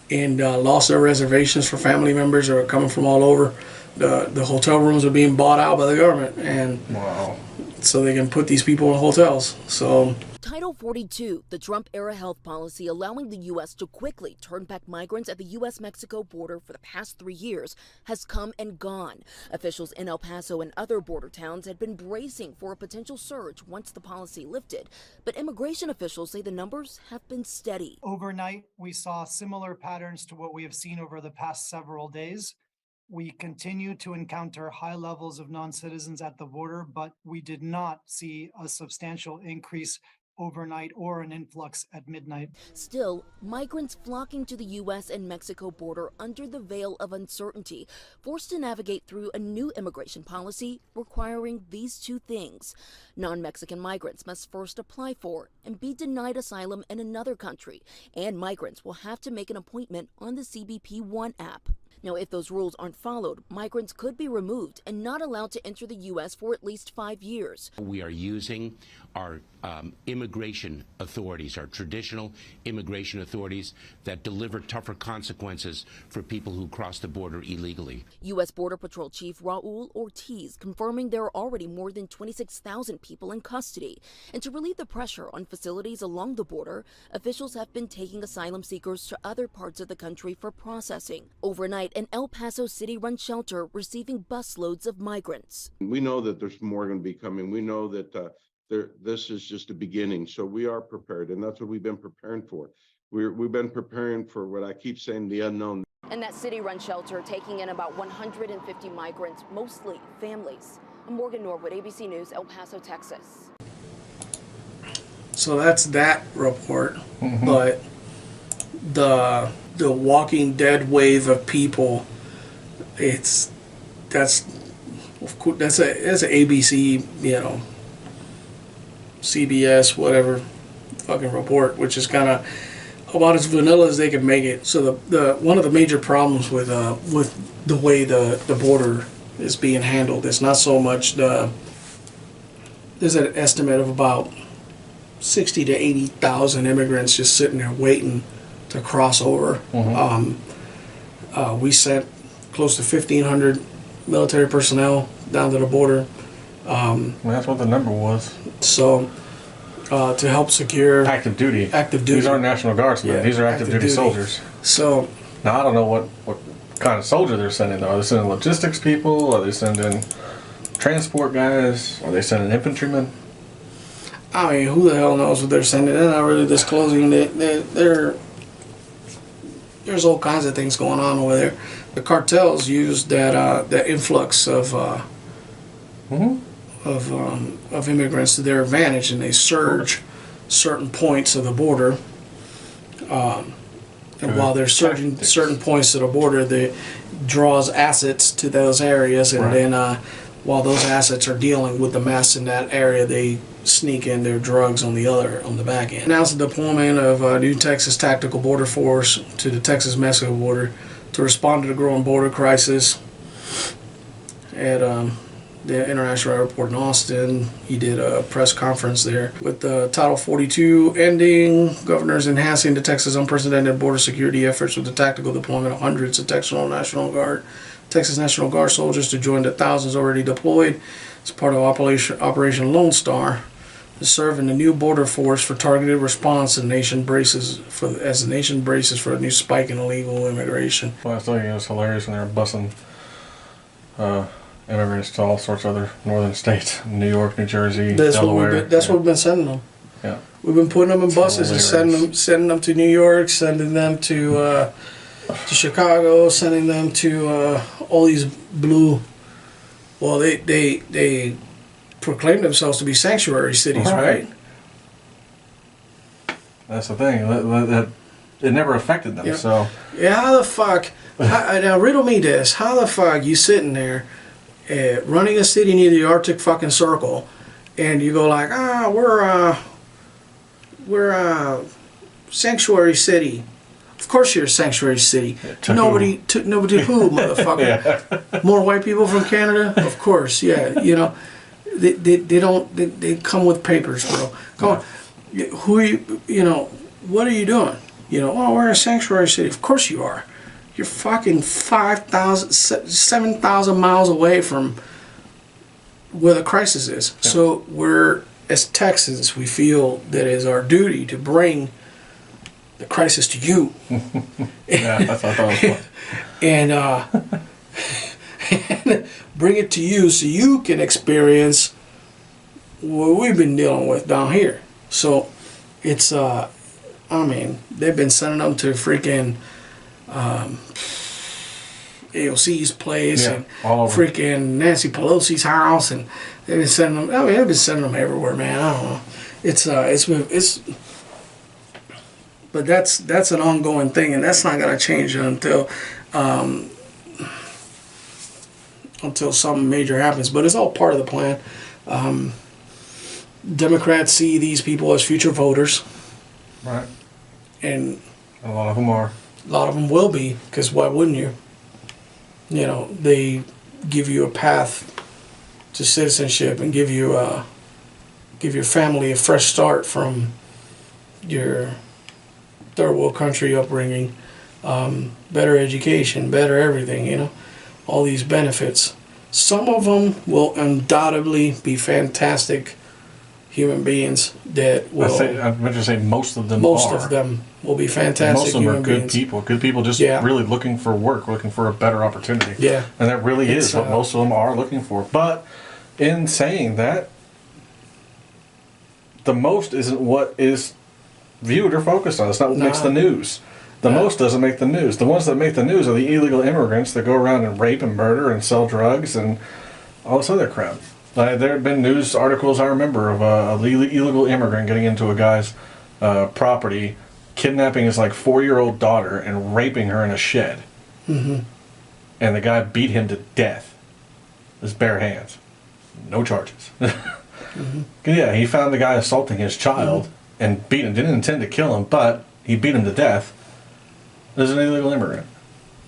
S2: and lost their reservations for family members or coming from all over. The hotel rooms are being bought out by the government, and
S1: Wow.
S2: so they can put these people in hotels. So
S5: Title 42, the Trump-era health policy allowing the U.S. to quickly turn back migrants at the U.S.-Mexico border for the past 3 years, has come and gone. Officials in El Paso and other border towns had been bracing for a potential surge once the policy lifted, but immigration officials say the numbers have been steady.
S6: Overnight, we saw similar patterns to what we have seen over the past several days. We continue to encounter high levels of non-citizens at the border, but we did not see a substantial increase overnight or an influx at midnight.
S5: Still, migrants flocking to the U.S. and Mexico border under the veil of uncertainty, forced to navigate through a new immigration policy requiring these two things. Non-Mexican migrants must first apply for and be denied asylum in another country, and migrants will have to make an appointment on the CBP One app. Now, if those rules aren't followed, migrants could be removed and not allowed to enter the U.S. for at least 5 years.
S7: We are using our immigration authorities, our traditional immigration authorities that deliver tougher consequences for people who cross the border illegally. U.S.
S5: Border Patrol Chief Raul Ortiz confirming there are already more than 26,000 people in custody. And to relieve the pressure on facilities along the border, officials have been taking asylum seekers to other parts of the country for processing. Overnight, an El Paso city-run shelter receiving busloads of migrants.
S8: We know that there's more going to be coming. We know that this is just a beginning. So we are prepared, and that's what we've been preparing for. We've been preparing for what I keep saying, the unknown.
S5: And that city-run shelter taking in about 150 migrants, mostly families. I'm Morgan Norwood, ABC News, El Paso, Texas.
S2: So that's that report, but the Walking Dead wave of people, that's a ABC, CBS, whatever, fucking report, which is kind of about as vanilla as they can make it. So the one of the major problems with the way the border is being handled, it's not so much there's an estimate of about 60 to 80,000 immigrants just sitting there waiting to cross over. We sent close to 1,500 military personnel down to the border.
S1: That's what the number was.
S2: So to help secure
S1: Active duty. These aren't National Guardsmen.
S2: Yeah,
S1: These are active duty soldiers.
S2: So
S1: Now, I don't know what kind of soldier they're sending, though. Are they sending logistics people? Are they sending transport guys? Are they sending infantrymen?
S2: I mean, who the hell knows what they're sending? They're not really disclosing. There's all kinds of things going on over there. The cartels use that influx of of immigrants to their advantage, and they surge certain points of the border. And while they're surging certain points of the border, they draws assets to those areas, and then while those assets are dealing with the mess in that area, they sneak in their drugs on the back end. Announced the deployment of a new Texas Tactical Border Force to the Texas-Mexico border to respond to the growing border crisis. At the International Airport in Austin, he did a press conference there. With the Title 42 ending, governors enhancing the Texas unprecedented border security efforts with the tactical deployment of hundreds of Texas National Guard soldiers to join the thousands already deployed as part of Operation Lone Star, to serve in the new border force for targeted response as the nation braces for a new spike in illegal immigration.
S1: Well, I was thinking it was hilarious when they were busing immigrants to all sorts of other northern states, New York, New Jersey, Delaware.
S2: That's what we've been sending them.
S1: Yeah.
S2: We've been putting them in buses and sending them to New York, sending them to Chicago, sending them to all these blue. Well, they proclaim themselves to be sanctuary cities, right?
S1: That's the thing. That it never affected them.
S2: Yeah.
S1: So
S2: yeah, how the fuck? Now riddle me this: how the fuck you sitting there, running a city near the Arctic fucking Circle, and you go like, we're a sanctuary city. Of course you're a sanctuary city. Nobody who, motherfucker? Yeah. More white people from Canada? Of course, yeah. You know, they come with papers, bro. Come on. Who you know, what are you doing? You know, oh, we're a sanctuary city. Of course you are. You're fucking 7,000 miles away from where the crisis is. Yeah. So we're, as Texans, we feel that it is our duty to bring the crisis to you.
S1: Yeah, that's what I thought it was fun.
S2: And bring it to you so you can experience what we've been dealing with down here. So it's, I mean, they've been sending them to freaking AOC's place, and freaking Nancy Pelosi's house, and they've been sending them. I mean, they've been sending them everywhere, man. I don't know. It's but that's an ongoing thing, and that's not gonna change until something major happens. But it's all part of the plan. Democrats see these people as future voters,
S1: right?
S2: And
S1: a lot of them are.
S2: A lot of them will be, because why wouldn't you? You know, they give you a path to citizenship and give your family a fresh start from your third world country upbringing, better education, better everything, you know, all these benefits. Some of them will undoubtedly be fantastic human beings that will...
S1: I'm going to say most of them
S2: Most of them will be fantastic
S1: most of them
S2: human
S1: are good
S2: beings.
S1: people. Good people just really looking for work, looking for a better opportunity.
S2: Yeah.
S1: And that really is what most of them are looking for. But in saying that, the most isn't what is viewed or focused on. It's not what makes the news. The most doesn't make the news. The ones that make the news are the illegal immigrants that go around and rape and murder and sell drugs and all this other crap. There have been news articles, I remember, of an illegal immigrant getting into a guy's property, kidnapping his 4-year-old daughter and raping her in a shed. Mm-hmm. And the guy beat him to death with his bare hands. No charges. Mm-hmm. Yeah, he found the guy assaulting his child and beat him. Didn't intend to kill him, but he beat him to death. As an illegal immigrant.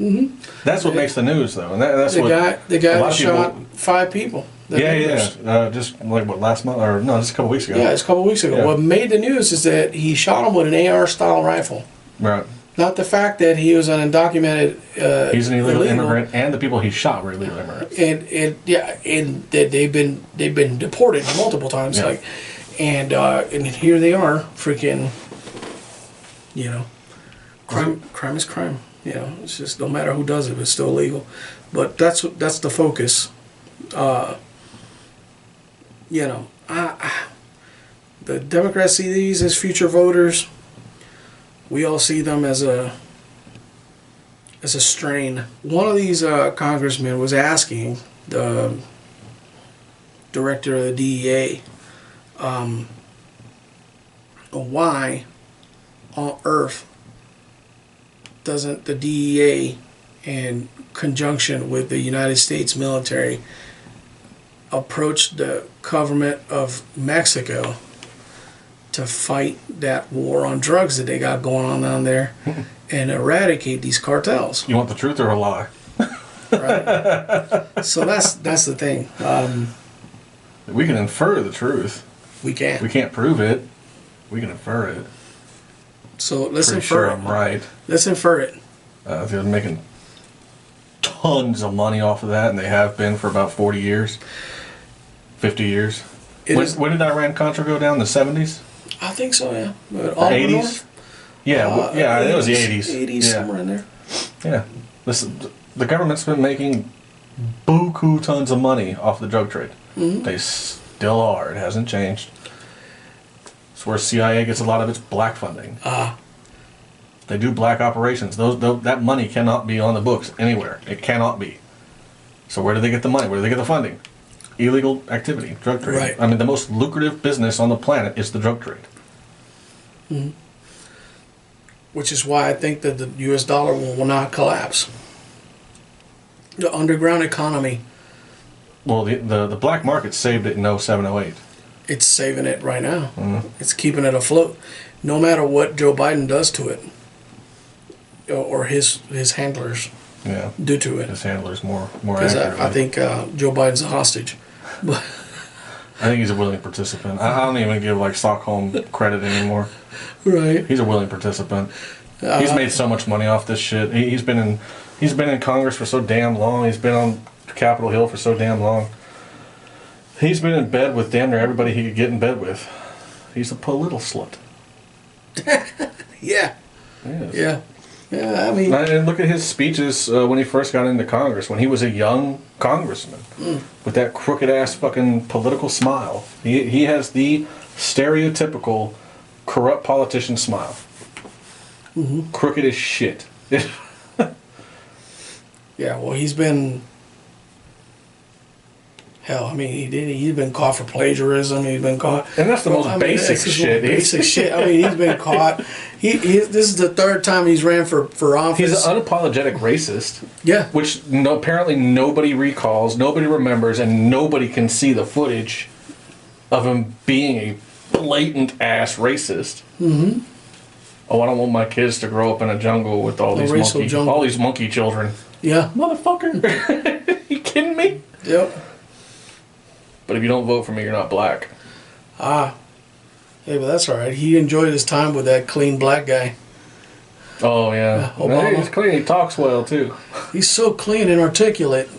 S1: Mm-hmm. That's what makes the news, though, and that's
S2: the guy that shot 5 people.
S1: Just last month, or no, just a couple weeks ago.
S2: Yeah, it's a couple weeks ago. Yeah. What made the news is that he shot him with an AR-style rifle.
S1: Right.
S2: Not the fact that he was an undocumented.
S1: He's an illegal immigrant, and the people he shot were illegal immigrants. And
S2: that they've been deported multiple times. Yeah. And here they are, freaking. You know, crime is crime. You know, it's just no matter who does it, it's still illegal. But that's the focus. You know, the Democrats see these as future voters. We all see them as a strain. One of these congressmen was asking the director of the DEA, why on earth doesn't the DEA, in conjunction with the United States military, approach the government of Mexico to fight that war on drugs that they got going on down there and eradicate these cartels?
S1: You want the truth or a lie?
S2: Right. So that's the thing.
S1: We can infer the truth.
S2: We can't.
S1: We can't prove it. We can infer it.
S2: So let's
S1: Pretty
S2: infer
S1: sure
S2: it.
S1: I'm right.
S2: Let's infer it.
S1: They're making tons of money off of that, and they have been for about 40 years, 50 years. When did Iran-Contra go down? The 70s?
S2: I think so, yeah. But
S1: The 80s? Yeah, I think it was the 80s.
S2: 80s,
S1: yeah.
S2: somewhere in there.
S1: Yeah. Listen, the government's been making buku tons of money off the drug trade.
S2: Mm-hmm.
S1: They still are. It hasn't changed. It's where CIA gets a lot of its black funding. They do black operations. That money cannot be on the books anywhere. It cannot be. So where do they get the money? Where do they get the funding? Illegal activity, drug trade.
S2: Right.
S1: I mean, the most lucrative business on the planet is the drug trade.
S2: Mm-hmm. Which is why I think that the U.S. dollar will not collapse. The underground economy,
S1: Well, the black market saved it in 07, 08.
S2: it's saving it right now.
S1: Mhm.
S2: It's keeping it afloat. No matter what Joe Biden does to it, or his handlers
S1: Yeah.
S2: do to it.
S1: His handler's more
S2: Because
S1: accurate.
S2: I think Joe Biden's a hostage. But
S1: I think he's a willing participant. I don't even give like Stockholm credit anymore.
S2: right.
S1: He's a willing participant. He's made so much money off this shit. He's been in Congress for so damn long. He's been on Capitol Hill for so damn long. He's been in bed with damn near everybody he could get in bed with. He's a political slut.
S2: Yeah.
S1: He is.
S2: Yeah. Yeah. I mean,
S1: And look at his speeches when he first got into Congress, when he was a young congressman, with that crooked ass fucking political smile. He has the stereotypical corrupt politician smile.
S2: Mm-hmm.
S1: Crooked as shit.
S2: yeah. Well, he's been. Hell, I mean, he's been caught for plagiarism. He's been caught,
S1: And that's the most basic
S2: that's his
S1: shit.
S2: most basic shit. I mean, he's been caught. This is the third time he's ran for office.
S1: He's an unapologetic racist,
S2: yeah.
S1: which apparently nobody recalls, nobody remembers, and nobody can see the footage of him being a blatant ass racist.
S2: Mm-hmm.
S1: Oh, I don't want my kids to grow up in a jungle with all these monkey children.
S2: Yeah.
S1: Motherfucker. You kidding me?
S2: Yep.
S1: But if you don't vote for me, you're not black.
S2: Hey, but that's all right. He enjoyed his time with that clean black guy.
S1: Oh, yeah.
S2: Obama.
S1: He's clean. He talks well, too.
S2: He's so clean and articulate.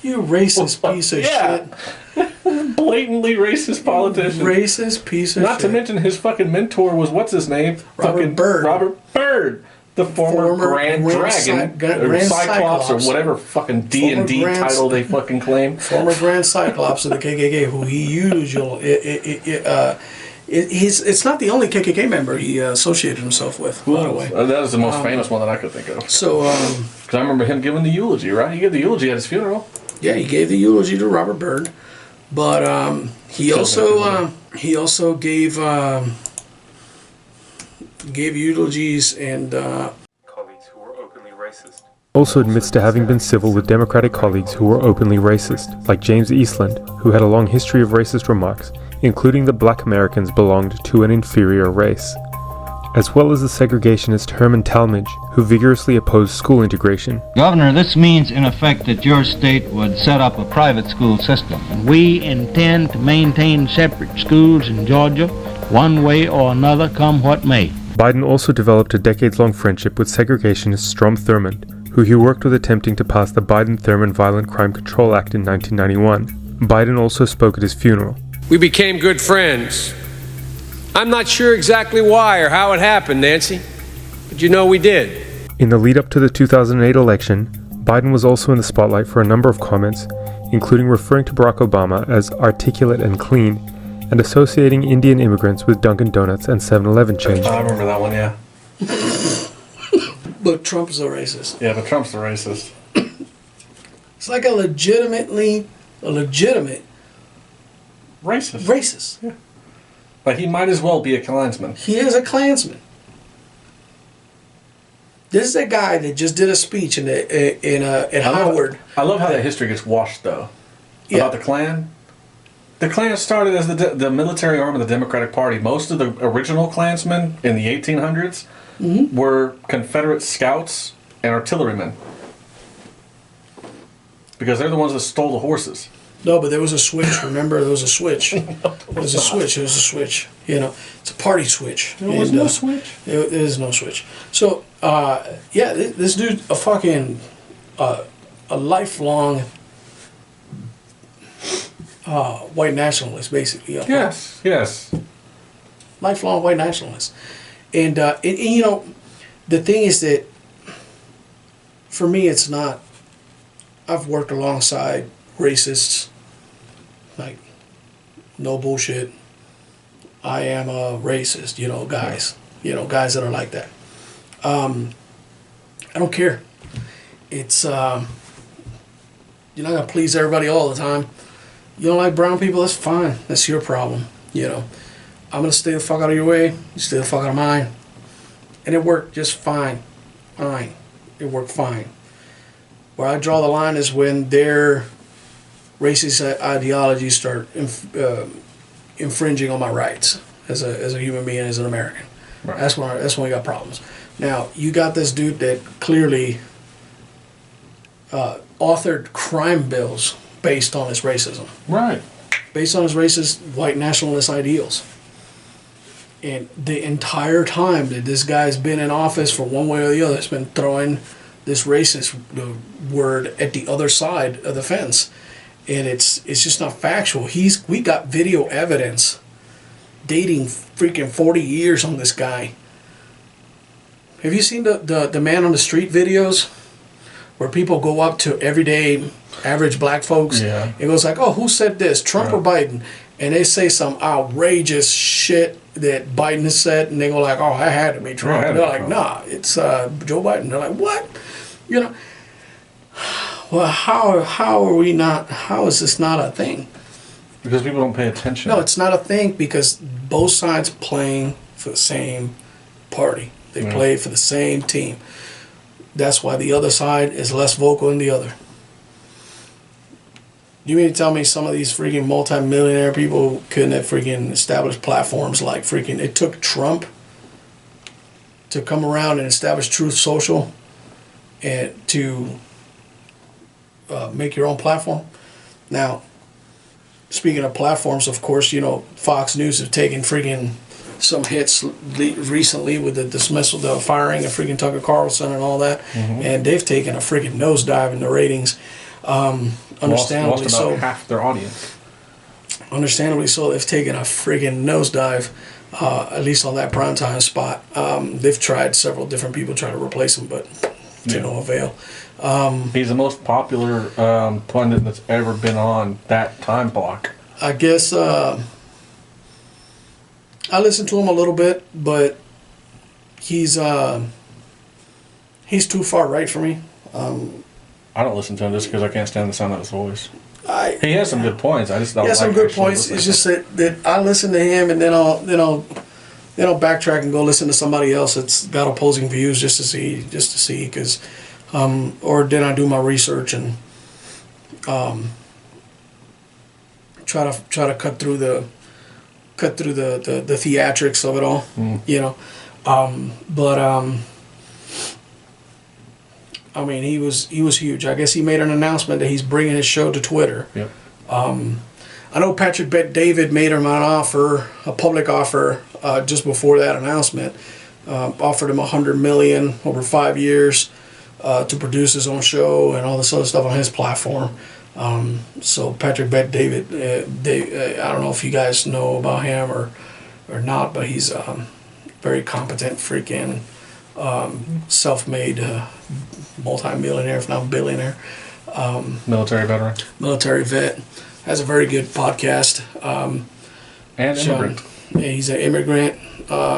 S2: You racist piece of shit.
S1: Blatantly racist politician.
S2: Racist piece of shit.
S1: Not to mention his fucking mentor was, what's his name?
S2: Robert Byrd.
S1: Robert Byrd. The former Grand Dragon, or Cyclops, or whatever fucking D&D title they fucking claim.
S2: Former Grand Cyclops of the KKK, who he it's not the only KKK member he associated himself with, by the way.
S1: That was the most famous one that I could think of.
S2: So,
S1: because I remember him giving the eulogy, right? He gave the eulogy at his funeral.
S2: yeah, he gave the eulogy to Robert Byrd, but he also gave eulogies and
S9: colleagues who were openly racist.
S10: Also admits to having been civil with Democratic colleagues who were openly racist, like James Eastland, who had a long history of racist remarks, including that black Americans belonged to an inferior race, as well as the segregationist Herman Talmadge, who vigorously opposed school integration.
S11: Governor, this means in effect that your state would set up a private school system. We intend to maintain separate schools in Georgia, one way or another, come what may.
S10: Biden also developed a decades-long friendship with segregationist Strom Thurmond, who he worked with attempting to pass the Biden-Thurmond Violent Crime Control Act in 1991. Biden also spoke at his funeral.
S12: We became good friends. I'm not sure exactly why or how it happened, Nancy, but you know we did.
S10: In the lead-up to the 2008 election, Biden was also in the spotlight for a number of comments, including referring to Barack Obama as articulate and clean, and associating Indian immigrants with Dunkin' Donuts and 7-Eleven chains.
S1: I remember that one, yeah.
S2: but Trump's a racist.
S1: Yeah, but Trump's the racist.
S2: It's like a legitimate
S1: Racist.
S2: Racist.
S1: Yeah. Like, he might as well be a Klansman.
S2: He is a Klansman. This is a guy that just did a speech at Howard.
S1: I love how that history gets washed, though.
S2: Yeah.
S1: About the Klan. The Klan started as the military arm of the Democratic Party. Most of the original Klansmen in the 1800s were Confederate scouts and artillerymen. Because they're the ones that stole the horses.
S2: No, but there was a switch. Remember, there was a switch. There was a switch. There was a switch. You know, it's a party switch.
S1: There was no switch.
S2: There is no switch. So, yeah, this dude, a fucking, a lifelong white nationalist, basically.
S1: Yes, yes.
S2: Lifelong white nationalist. And, you know, the thing is that, for me, it's not, I've worked alongside racists. Like, no bullshit. I am a racist, you know, guys. You know, guys that are like that. I don't care. It's, you're not going to please everybody all the time. You don't like brown people, that's fine. That's your problem, you know. I'm going to stay the fuck out of your way. You stay the fuck out of mine. And it worked just fine. Fine. It worked fine. Where I draw the line is when their racist ideologies start infringing on my rights as a human being, as an American.
S1: Right.
S2: That's when we got problems. Now, you got this dude that clearly authored crime bills based on his racism.
S1: Right.
S2: Based on his racist white nationalist ideals. And the entire time that this guy's been in office, for one way or the other, has been throwing this racist word at the other side of the fence. And it's just not factual. We got video evidence dating freaking 40 years on this guy. Have you seen the man on the street videos where people go up to everyday average black folks and goes like, oh, who said this, Trump or Biden? And they say some outrageous shit that Biden has said, and they go like, oh, that had to be Trump. And they're like, nah, it's Joe Biden. They're like, what? You know, well, how are we not, how is this not a thing?
S1: Because people don't pay attention.
S2: No, it's not a thing because both sides playing for the same party. They play for the same team. That's why the other side is less vocal than the other. You mean to tell me some of these freaking multi-millionaire people couldn't have freaking established platforms like freaking, it took Trump to come around and establish Truth Social and to make your own platform? Now, speaking of platforms, of course, you know, Fox News have taken freaking some hits recently with the dismissal, the firing of freaking Tucker Carlson and all that, and they've taken a freaking nosedive in the ratings. Understandably
S1: lost
S2: so.
S1: about half their audience.
S2: Understandably so, they've taken a freaking nosedive, at least on that primetime spot. They've tried, several different people try to replace him, but to no avail.
S1: He's the most popular pundit that's ever been on that time block.
S2: I guess I listen to him a little bit, but he's too far right for me.
S1: I don't listen to him just because I can't stand the sound of his voice. He has some good points. I just don't.
S2: He has some good points. It's just that I listen to him and then I'll backtrack and go listen to somebody else that's got opposing views just to see because, or then I do my research and try to cut through the theatrics of it all, you know, I mean, he was huge. I guess he made an announcement that he's bringing his show to Twitter.
S1: Yep.
S2: I know Patrick Bet-David made him a public offer, just before that announcement. Offered him $100 million over 5 years to produce his own show and all this other stuff on his platform. So Patrick Bet-David, I don't know if you guys know about him or not, but he's very competent, freaking self-made multi-millionaire, if not billionaire.
S1: Military veteran.
S2: Military vet. Has a very good podcast.
S1: And immigrant.
S2: He's an immigrant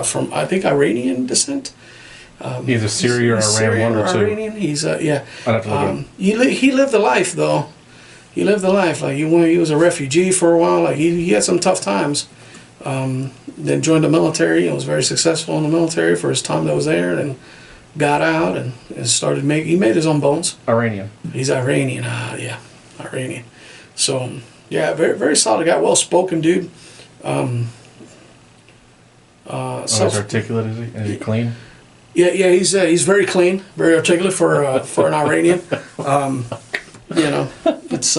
S2: from, I think, Iranian descent.
S1: Either Syria or Iran, one or two.
S2: Iranian. He's, yeah.
S1: I'd have to look at him.
S2: He lived a life, though. he lived the life. Like he was a refugee for a while. Like he had some tough times. Then joined the military and was very successful in the military for his time that was there. And got out and started making. He made his own bones.
S1: Iranian.
S2: He's Iranian. Yeah, Iranian. So yeah, very very solid guy. Well spoken dude.
S1: He's articulate, is he? Is he clean?
S2: Yeah, he's very clean, very articulate for an Iranian. You know, it's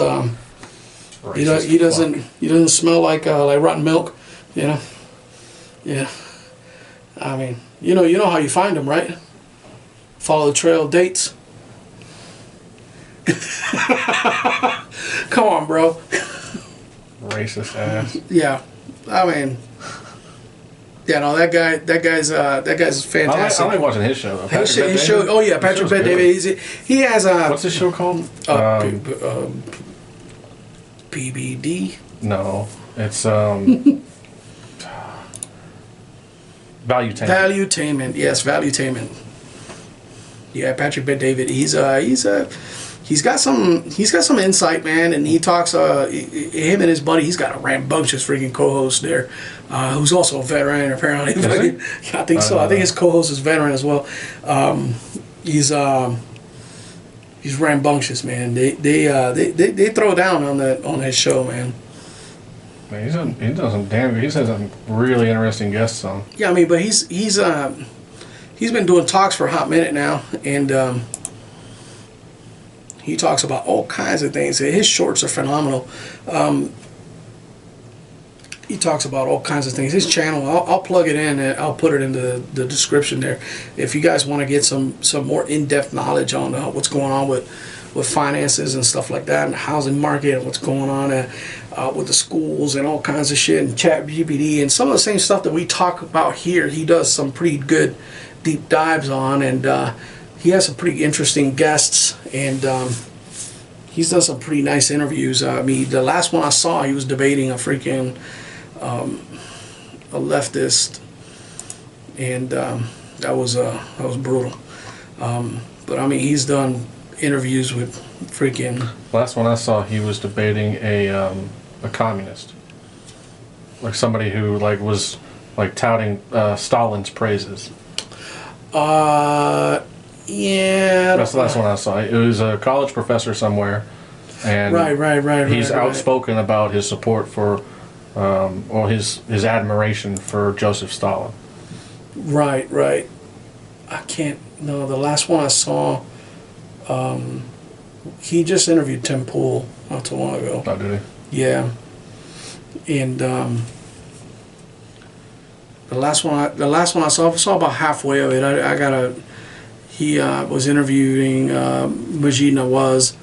S2: he doesn't smell like rotten milk. You know, yeah. I mean, you know how you find him, right? Follow the trail of dates. Come on, bro.
S1: Racist ass.
S2: Yeah, I mean. Yeah, no, that guy's fantastic.
S1: I like watching his show though.
S2: His show, oh yeah, Patrick Bet David. He has
S1: what's his show called?
S2: PBD.
S1: No, it's Valuetainment.
S2: Valuetainment, yes, Valuetainment. Yeah, Patrick Bet David. He's got some insight, man, and he talks. Him and his buddy. He's got a rambunctious freaking co-host there, who's also a veteran apparently. I think so. I think his co-host is veteran as well. He's rambunctious, man. They throw down on his show, man.
S1: Man, he does some damn good. He's had some really interesting guests on.
S2: Yeah, I mean, but he's been doing talks for a hot minute now, and he talks about all kinds of things. His shorts are phenomenal. He talks about all kinds of things. His channel, I'll plug it in and I'll put it in the description there. If you guys want to get some more in-depth knowledge on what's going on with finances and stuff like that, and the housing market, and what's going on with the schools and all kinds of shit, and ChatGPT and some of the same stuff that we talk about here, he does some pretty good deep dives on, and he has some pretty interesting guests, and he's done some pretty nice interviews. I mean, the last one I saw, he was debating a freaking a leftist, and that was brutal. But I mean, he's done interviews with freaking.
S1: Last one I saw, he was debating a communist, like somebody who was touting Stalin's praises.
S2: Yeah.
S1: That's the last one I saw. It was a college professor somewhere, and
S2: right.
S1: He's outspoken about his support for, or his admiration for Joseph Stalin.
S2: Right. I can't. No, the last one I saw, he just interviewed Tim Pool not too long ago.
S1: Oh, did
S2: he? Yeah. And the last one I saw about halfway of it. He was interviewing Majid Nawaz.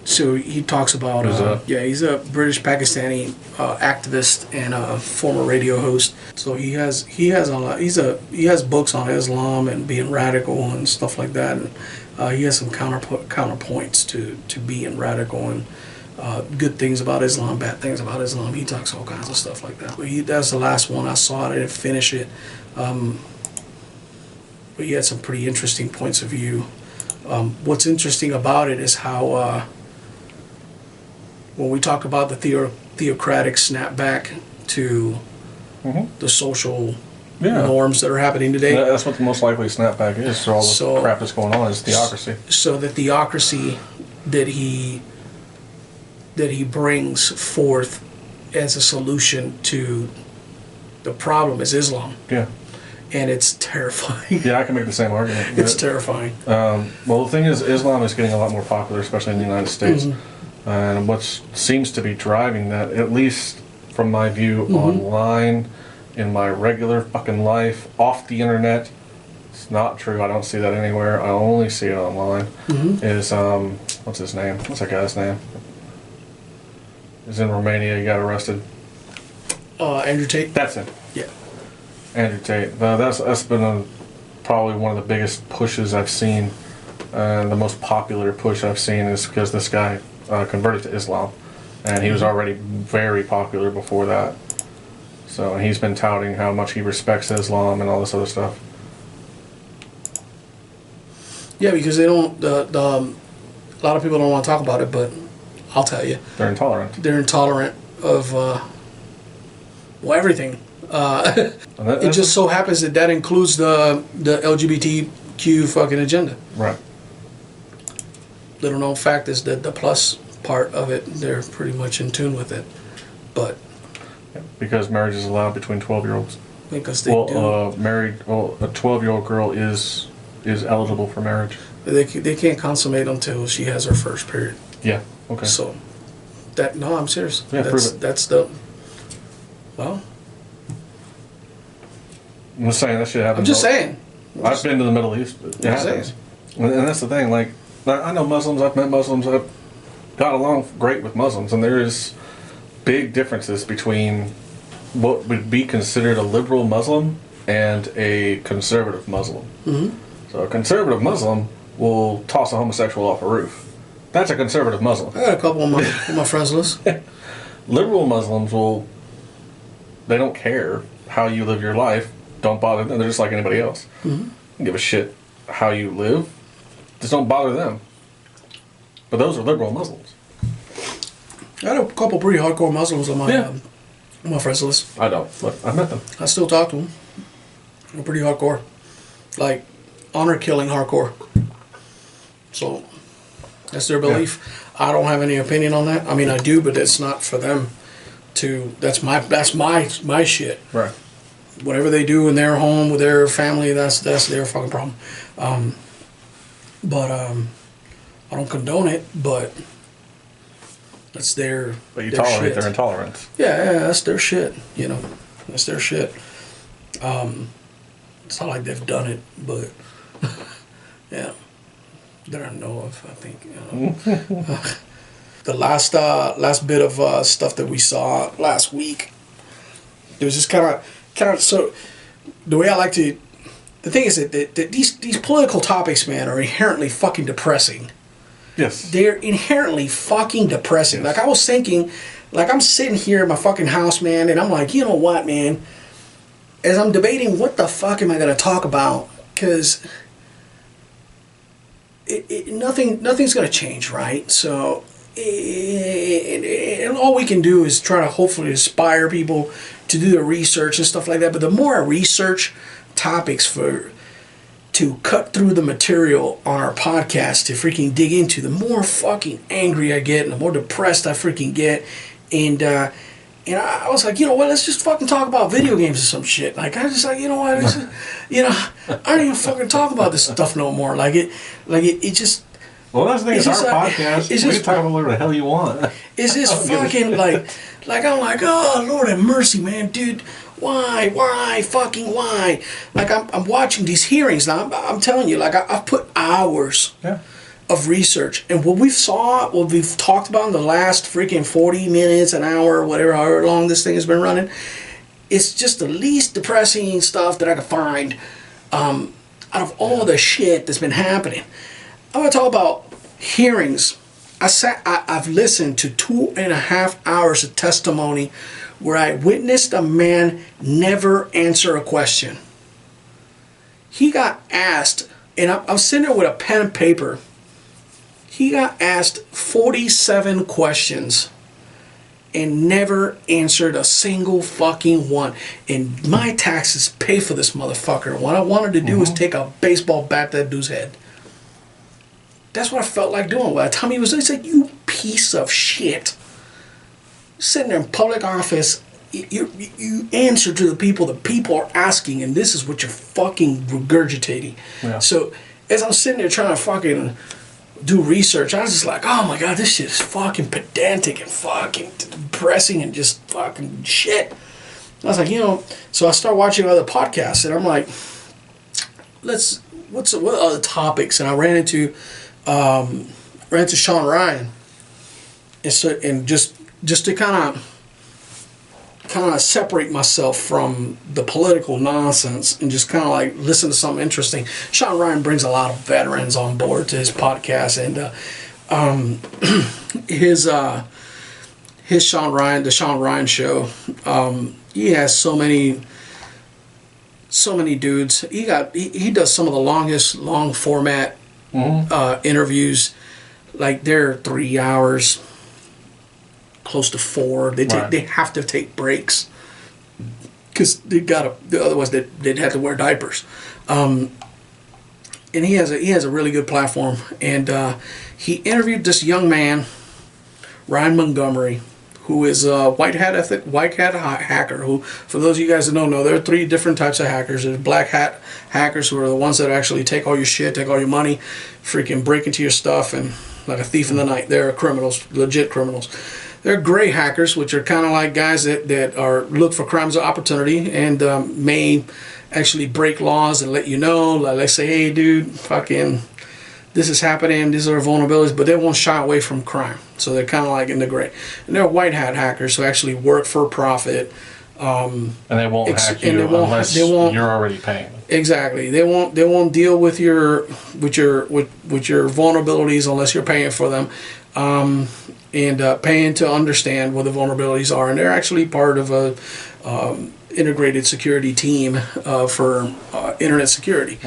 S2: So he talks about he's a British Pakistani activist and a former radio host. So he has a lot. He has books on Islam and being radical and stuff like that. And he has some counterpoints to being radical and good things about Islam, bad things about Islam. He talks all kinds of stuff like that. But that's the last one I saw. I didn't finish it. But he had some pretty interesting points of view. What's interesting about it is how when we talk about the theocratic snapback to the social norms that are happening today.
S1: Yeah, that's what the most likely snapback is for all the crap that's going on is theocracy.
S2: So the theocracy that he brings forth as a solution to the problem is Islam.
S1: Yeah.
S2: And it's terrifying.
S1: Yeah, I can make the same argument.
S2: It's terrifying.
S1: Well, the thing is, Islam is getting a lot more popular, especially in the United States. And what seems to be driving that, at least from my view online, in my regular fucking life, off the internet, it's not true. I don't see that anywhere. I only see it online. Is, what's his name? What's that guy's name? He's in Romania. He got arrested.
S2: Andrew Tate?
S1: That's him.
S2: Yeah.
S1: Andrew Tate. That's been probably one of the biggest pushes I've seen. The most popular push I've seen is because this guy converted to Islam, and he was already very popular before that. So, and he's been touting how much he respects Islam and all this other stuff.
S2: Yeah, because they don't. A lot of people don't want to talk about it, but I'll tell you.
S1: They're intolerant.
S2: They're intolerant of, well, everything. It just so happens that includes the LGBTQ fucking agenda.
S1: Right.
S2: Little known fact is that the plus part of it, they're pretty much in tune with it. But
S1: because marriage is allowed between 12-year-olds.
S2: Because they do.
S1: A 12-year-old girl is eligible for marriage.
S2: They can't consummate until she has her first period.
S1: Yeah. Okay.
S2: So I'm serious.
S1: Yeah, prove it.
S2: That's the. Well,
S1: I'm just saying that shit happens.
S2: I'm just saying.
S1: I've been to the Middle East. It happens. And that's the thing. Like, I know Muslims. I've met Muslims. I've got along great with Muslims, and there is big differences between what would be considered a liberal Muslim and a conservative Muslim.
S2: Mm-hmm.
S1: So a conservative Muslim will toss a homosexual off a roof. That's a conservative Muslim.
S2: I got a couple on my friends list.
S1: Liberal Muslims they don't care how you live your life. Don't bother them. They're just like anybody else.
S2: Mm-hmm.
S1: Don't give a shit how you live. Just don't bother them. But those are liberal Muslims.
S2: I had a couple pretty hardcore Muslims on my friends list.
S1: I don't, but I met them.
S2: I still talk to them. They're pretty hardcore. Like, honor killing hardcore. So, that's their belief. Yeah. I don't have any opinion on that. I mean, I do, but it's not for them to. That's my shit.
S1: Right.
S2: Whatever they do in their home with their family, that's their fucking problem. But I don't condone it. But that's their.
S1: But you
S2: their
S1: tolerate
S2: shit.
S1: their intolerance.
S2: Yeah, that's their shit. You know, that's their shit. It's not like they've done it, but yeah, that I know of. I think the last bit of stuff that we saw last week. It was just kind of so. The way I like to, the thing is that these political topics, man, are inherently fucking depressing.
S1: Yes.
S2: They're inherently fucking depressing. Yes. Like I was thinking, like I'm sitting here in my fucking house, man, and I'm like, you know what, man? As I'm debating what the fuck am I going to talk about, because nothing's going to change, right? So, and all we can do is try to hopefully inspire people to do their research and stuff like that. But the more I research topics to cut through the material on our podcast to freaking dig into, the more fucking angry I get and the more depressed I freaking get. And I was like, you know what, let's just fucking talk about video games or some shit. Like, I just like, you know what, I don't even fucking talk about this stuff no more. Like it just...
S1: Well, that's the thing, it's our podcast. You can talk about whatever the hell you want.
S2: It's just fucking like I'm like, oh, Lord have mercy, man, dude. Why, fucking why? Like, I'm watching these hearings now. I'm telling you, like, I've put hours of research. And what we've talked about in the last freaking 40 minutes, an hour, whatever, however long this thing has been running, it's just the least depressing stuff that I could find out of all the shit that's been happening. I'm going to talk about hearings. I've listened to 2.5 hours of testimony where I witnessed a man never answer a question. He got asked, and I'm sitting there with a pen and paper. He got asked 47 questions and never answered a single fucking one. And my taxes pay for this motherfucker. What I wanted to do was take a baseball bat to that dude's head. That's what I felt like doing. By the time he was there, he said, you piece of shit. Sitting there in public office, you answer to the people are asking, and this is what you're fucking regurgitating. Yeah. So as I'm sitting there trying to fucking do research, I was just like, oh my God, this shit is fucking pedantic and fucking depressing and just fucking shit. I was like, so I start watching other podcasts, and I'm like, what other topics? And I ran into Sean Ryan, and just to kind of separate myself from the political nonsense and just kind of like listen to something interesting. Sean Ryan brings a lot of veterans on board to his podcast, and his Sean Ryan, the Sean Ryan Show. He has so many dudes. He does some of the longest long format interviews. Like they're 3 hours, close to 4. They
S1: Right.
S2: they have to take breaks because they otherwise they'd have to wear diapers. And he has a really good platform. And he interviewed this young man, Ryan Montgomery, who is a white hat hacker. Who, for those of you guys that don't know, there are 3 different types of hackers. There's black hat hackers, who are the ones that actually take all your shit, take all your money, freaking break into your stuff, and like a thief in the night. They're criminals, legit criminals. There are gray hackers, which are kind of like guys that are look for crimes of opportunity and may actually break laws and let you know. Like they say, hey, dude, fucking, this is happening. These are vulnerabilities, but they won't shy away from crime. So they're kind of like in the gray. And there are white hat hackers who actually work for profit.
S1: And they won't hack you unless you're already paying them.
S2: Exactly. They won't deal with your vulnerabilities unless you're paying for them. And paying to understand what the vulnerabilities are, and they're actually part of a integrated security team for internet security.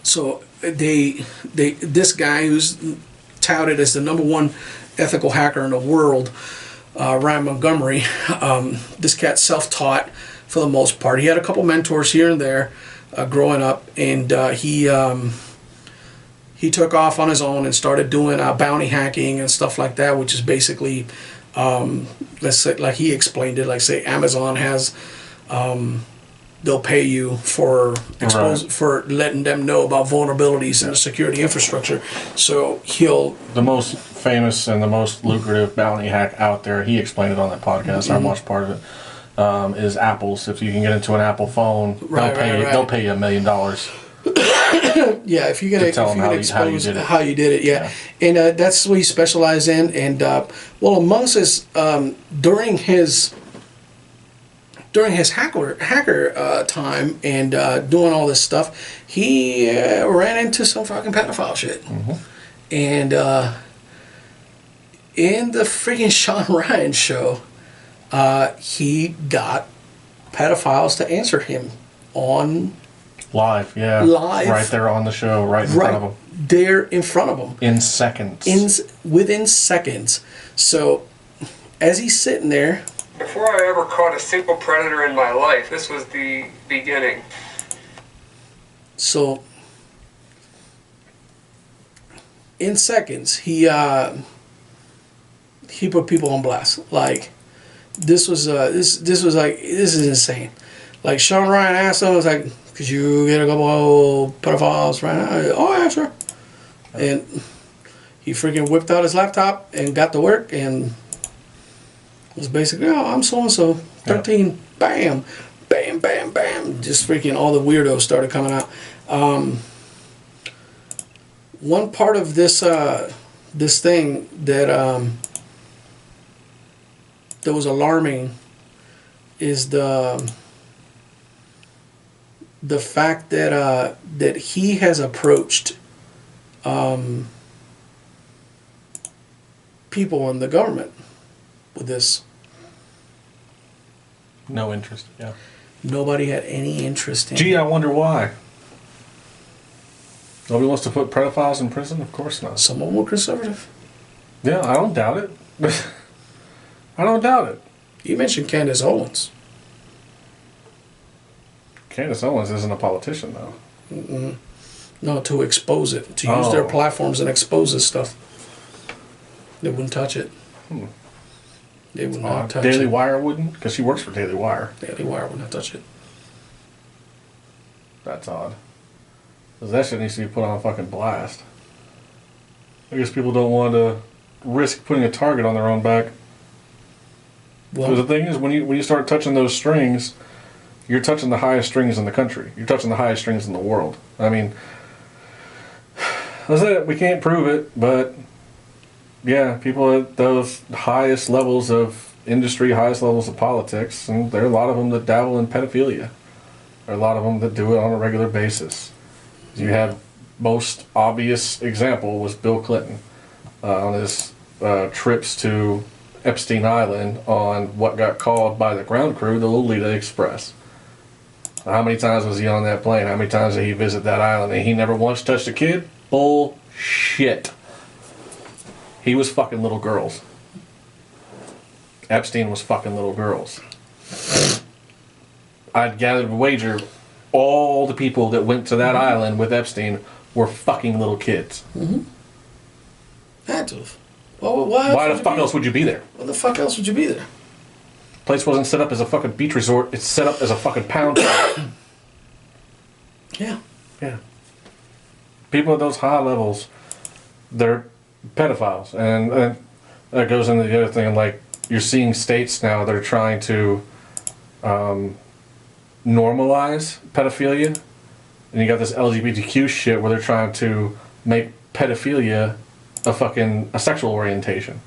S2: So this guy who's touted as the #1 ethical hacker in the world, Ryan Montgomery, this cat's self-taught for the most part. He had a couple mentors here and there growing up, and he took off on his own and started doing bounty hacking and stuff like that, which is basically, let's say, like he explained it, like say Amazon has, they'll pay you for for letting them know about vulnerabilities in the security infrastructure. So the most
S1: famous and the most lucrative bounty hack out there, he explained it on that podcast. I watched part of it. Is Apple's. If you can get into an Apple phone, they'll pay you $1 million.
S2: Yeah, if you're gonna expose how you did it, yeah. And that's what he specialized in. And well, amongst his during his hacker time and doing all this stuff, he ran into some fucking pedophile shit. And in the freaking Sean Ryan show, he got pedophiles to answer him on
S1: live, right there on the show, right in front of him.
S2: There in front of him.
S1: In seconds.
S2: Within seconds. So, as he's sitting there.
S13: Before I ever caught a single predator in my life, this was the beginning.
S2: So, in seconds, he put people on blast. Like, this was this is insane. Like Sean Ryan asked him, was like, could you get a couple of pedophiles right now? Oh yeah, sure. And he freaking whipped out his laptop and got to work and was basically, oh, I'm so and so, 13, bam, bam, bam, bam. Just freaking all the weirdos started coming out. One part of this this thing that that was alarming is the fact that that he has approached people in the government with this.
S1: No interest, yeah.
S2: Nobody had any interest in it.
S1: Gee, I wonder why. Nobody wants to put pedophiles in prison? Of course not.
S2: Some of them were conservative.
S1: Yeah, I don't doubt it. I don't doubt it.
S2: You mentioned Candace Owens.
S1: Candace Owens isn't a politician, though.
S2: Mm-mm. No, to expose it. To use their platforms and expose this stuff. They wouldn't touch it. They would not touch it.
S1: Daily Wire wouldn't? Because she works for Daily Wire.
S2: Daily Wire would not touch it.
S1: That's odd. Because that shit needs to be put on a fucking blast. I guess people don't want to risk putting a target on their own back. Because the thing is, when you start touching those strings, you're touching the highest strings in the country. You're touching the highest strings in the world. I mean, that's it. We can't prove it, but yeah, people at those highest levels of industry, highest levels of politics, and there are a lot of them that dabble in pedophilia. There are a lot of them that do it on a regular basis. You have most obvious example was Bill Clinton on his trips to Epstein Island on what got called by the ground crew the Lolita Express. How many times was he on that plane? How many times did he visit that island? And he never once touched a kid? Bullshit. He was fucking little girls. Epstein was fucking little girls. I'd gather a wager all the people that went to that island with Epstein were fucking little kids.
S2: Had to. Well, why
S1: the fuck else would you be there?
S2: Why the fuck else would you be there?
S1: Place wasn't set up as a fucking beach resort. It's set up as a fucking pound.
S2: Yeah.
S1: Yeah. People at those high levels, they're pedophiles. And that goes into the other thing, like, you're seeing states now that are trying to normalize pedophilia. And you got this LGBTQ shit where they're trying to make pedophilia a sexual orientation.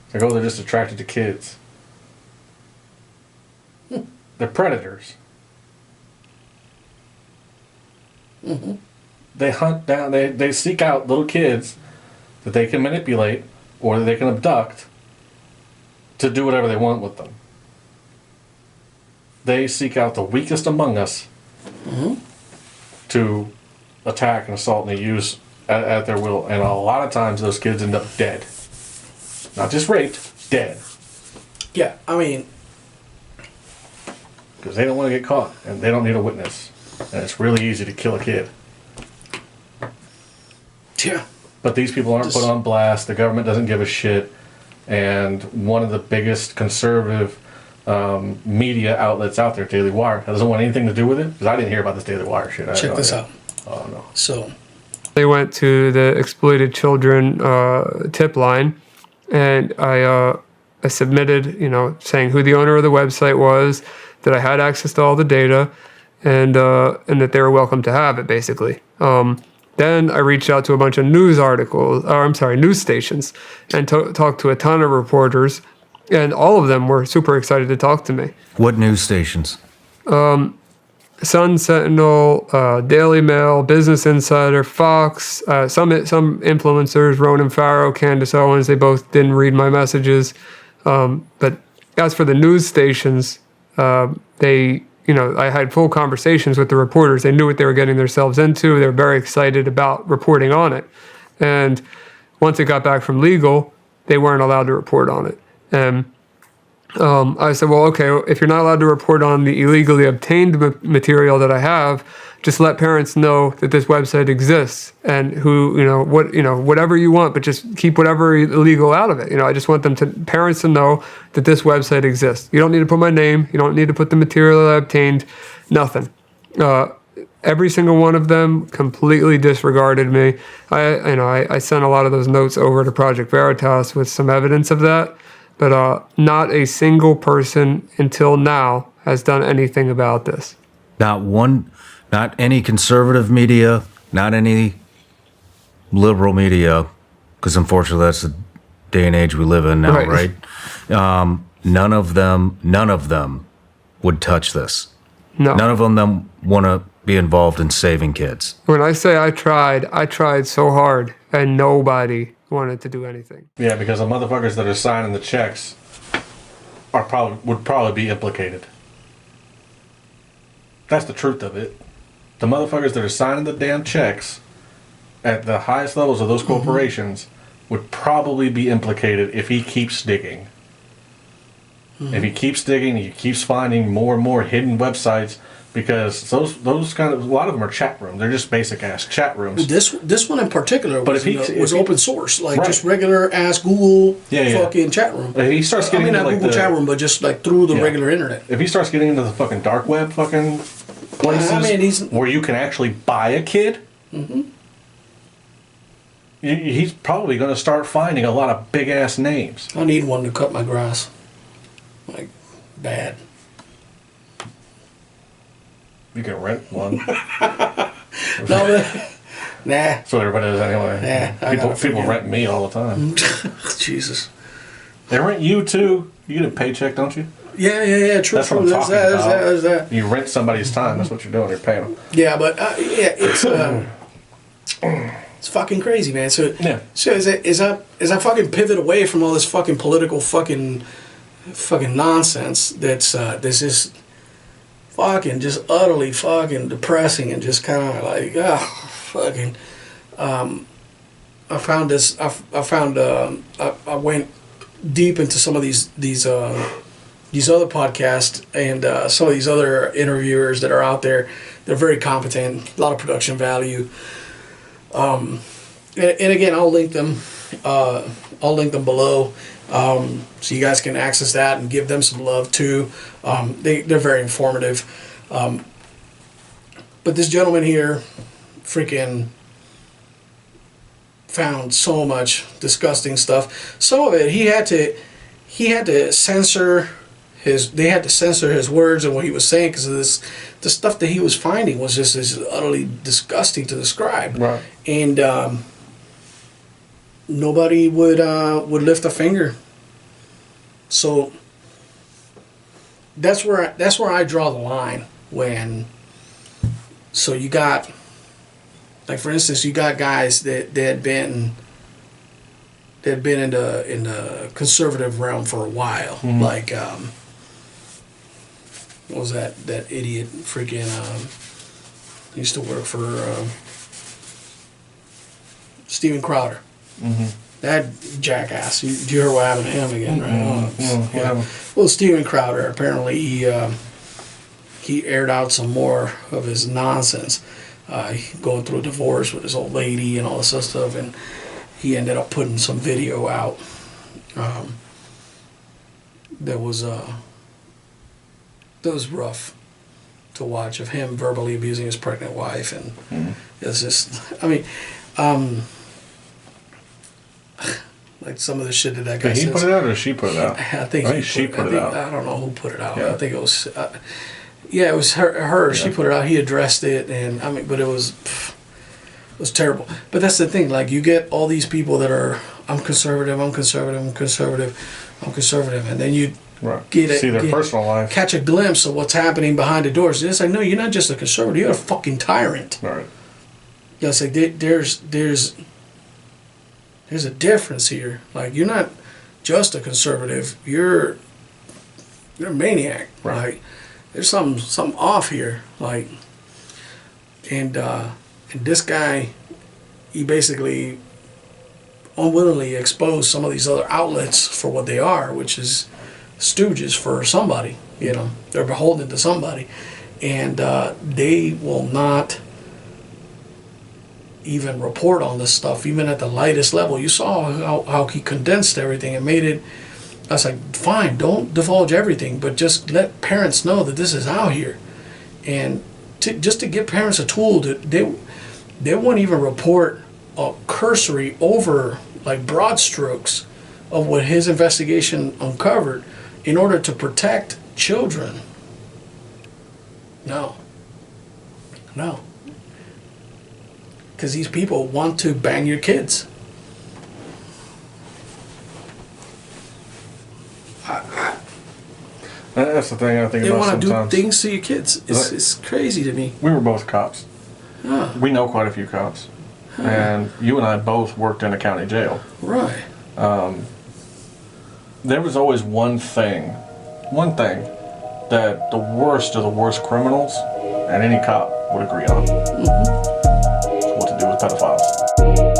S1: It's like, oh, they're just attracted to kids. They're predators. They hunt down, they seek out little kids that they can manipulate or that they can abduct to do whatever they want with them. They seek out the weakest among us to attack and assault, and they use at their will. And a lot of times those kids end up dead. Not just raped, dead.
S2: Yeah, I mean...
S1: Because they don't want to get caught, and they don't need a witness. And it's really easy to kill a kid.
S2: Yeah.
S1: But these people aren't put on blast. The government doesn't give a shit. And one of the biggest conservative media outlets out there, Daily Wire, doesn't want anything to do with it. Because I didn't hear about this Daily Wire shit.
S2: Check this out.
S1: Oh, no.
S2: So...
S14: They went to the exploited children tip line, and I submitted, saying who the owner of the website was, that I had access to all the data, and that they were welcome to have it, basically. Then I reached out to a bunch of news stations, and talked to a ton of reporters, and all of them were super excited to talk to me.
S15: What news stations?
S14: Sun Sentinel, Daily Mail, Business Insider, Fox, some influencers, Ronan Farrow, Candace Owens, they both didn't read my messages. But as for the news stations, I had full conversations with the reporters. They knew what they were getting themselves into. They were very excited about reporting on it. And once it got back from legal, they weren't allowed to report on it. And I said, well, okay, if you're not allowed to report on the illegally obtained material that I have, just let parents know that this website exists and whatever you want, but just keep whatever illegal out of it. I just want parents to know that this website exists. You don't need to put my name. You don't need to put the material that I obtained. Nothing. Every single one of them completely disregarded me. I sent a lot of those notes over to Project Veritas with some evidence of that. But not a single person until now has done anything about this.
S15: Not any conservative media, not any liberal media, because unfortunately that's the day and age we live in now, right? None of them would touch this.
S14: No.
S15: None of them want to be involved in saving kids.
S14: When I say I tried so hard, and nobody wanted to do anything.
S1: Yeah, because the motherfuckers that are signing the checks would probably be implicated. That's the truth of it. The motherfuckers that are signing the damn checks at the highest levels of those corporations would probably be implicated if he keeps digging. If he keeps digging, he keeps finding more and more hidden websites, because those kind of, a lot of them are chat rooms. They're just basic ass chat rooms.
S2: This one in particular was open source, like just
S1: right.
S2: regular ass Google fucking chat room.
S1: If he starts getting
S2: not Google chat room, but just like through the regular internet.
S1: If he starts getting into the fucking dark web fucking places where you can actually buy a kid, he's probably going to start finding a lot of big ass names.
S2: I need one to cut my grass, like bad.
S1: You can rent one.
S2: No, but, nah.
S1: That's what everybody does anyway.
S2: Yeah,
S1: people rent me all the time.
S2: Jesus.
S1: They rent you too. You get a paycheck, don't you?
S2: Yeah. True.
S1: That's what I'm talking about. There's that. You rent somebody's time. That's what you're doing. You're paying them.
S2: Yeah, but it's fucking crazy, man. So as I fucking pivot away from all this fucking political fucking nonsense that's this is fucking just utterly fucking depressing and just kind of like fucking I went deep into some of these other podcasts and some of these other interviewers that are out there. They're very competent, a lot of production value. And again, I'll link them. I'll link them below, so you guys can access that and give them some love too. They're very informative. But this gentleman here, freaking found so much disgusting stuff. Some of it he had to censor his. They had to censor his words and what he was saying because of this. The stuff that he was finding was just utterly disgusting to describe.
S1: Right.
S2: And nobody would lift a finger. So that's where I draw the line when. So you got, like for instance, you got guys that had been in the conservative realm for a while, like what was that idiot freaking used to work for Steven Crowder. That jackass. You heard what happened to him again, right? Yeah. Well, Steven Crowder apparently he aired out some more of his nonsense, going through a divorce with his old lady and all this other stuff, and he ended up putting some video out that was rough to watch of him verbally abusing his pregnant wife, and it's just, I mean, like some of the shit that guy
S1: Did he
S2: says.
S1: put it out or she put it out?
S2: I think
S1: she put it out.
S2: I don't know who put it out.
S1: Yeah.
S2: I think it was. Yeah, it was her. Yeah. She put it out. He addressed it, and I mean, but it was terrible. But that's the thing. Like, you get all these people that are, I'm conservative, and then you
S1: see their personal life,
S2: catch a glimpse of what's happening behind the doors. It's like, no, you're not just a conservative. You're a fucking tyrant.
S1: Right.
S2: Yeah, it's like there's a difference here. Like, you're not just a conservative. You're a maniac.
S1: Right.
S2: Like, there's something off here. Like, and this guy, he basically unwillingly exposed some of these other outlets for what they are, which is stooges for somebody. You know, they're beholden to somebody, and they will not even report on this stuff, even at the lightest level. You saw how he condensed everything and made it. I was like, fine, don't divulge everything, but just let parents know that this is out here, and just to give parents a tool they won't even report a cursory over, like, broad strokes of what his investigation uncovered in order to protect children. No. Because these people want to bang your kids.
S1: That's the thing I think
S2: They
S1: about
S2: want to
S1: sometimes.
S2: do things to your kids. It's crazy to me.
S1: We were both cops.
S2: Huh.
S1: We know quite a few cops. And you and I both worked in a county jail.
S2: Right.
S1: There was always one thing that the worst of the worst criminals and any cop would agree on. What to do with pedophiles.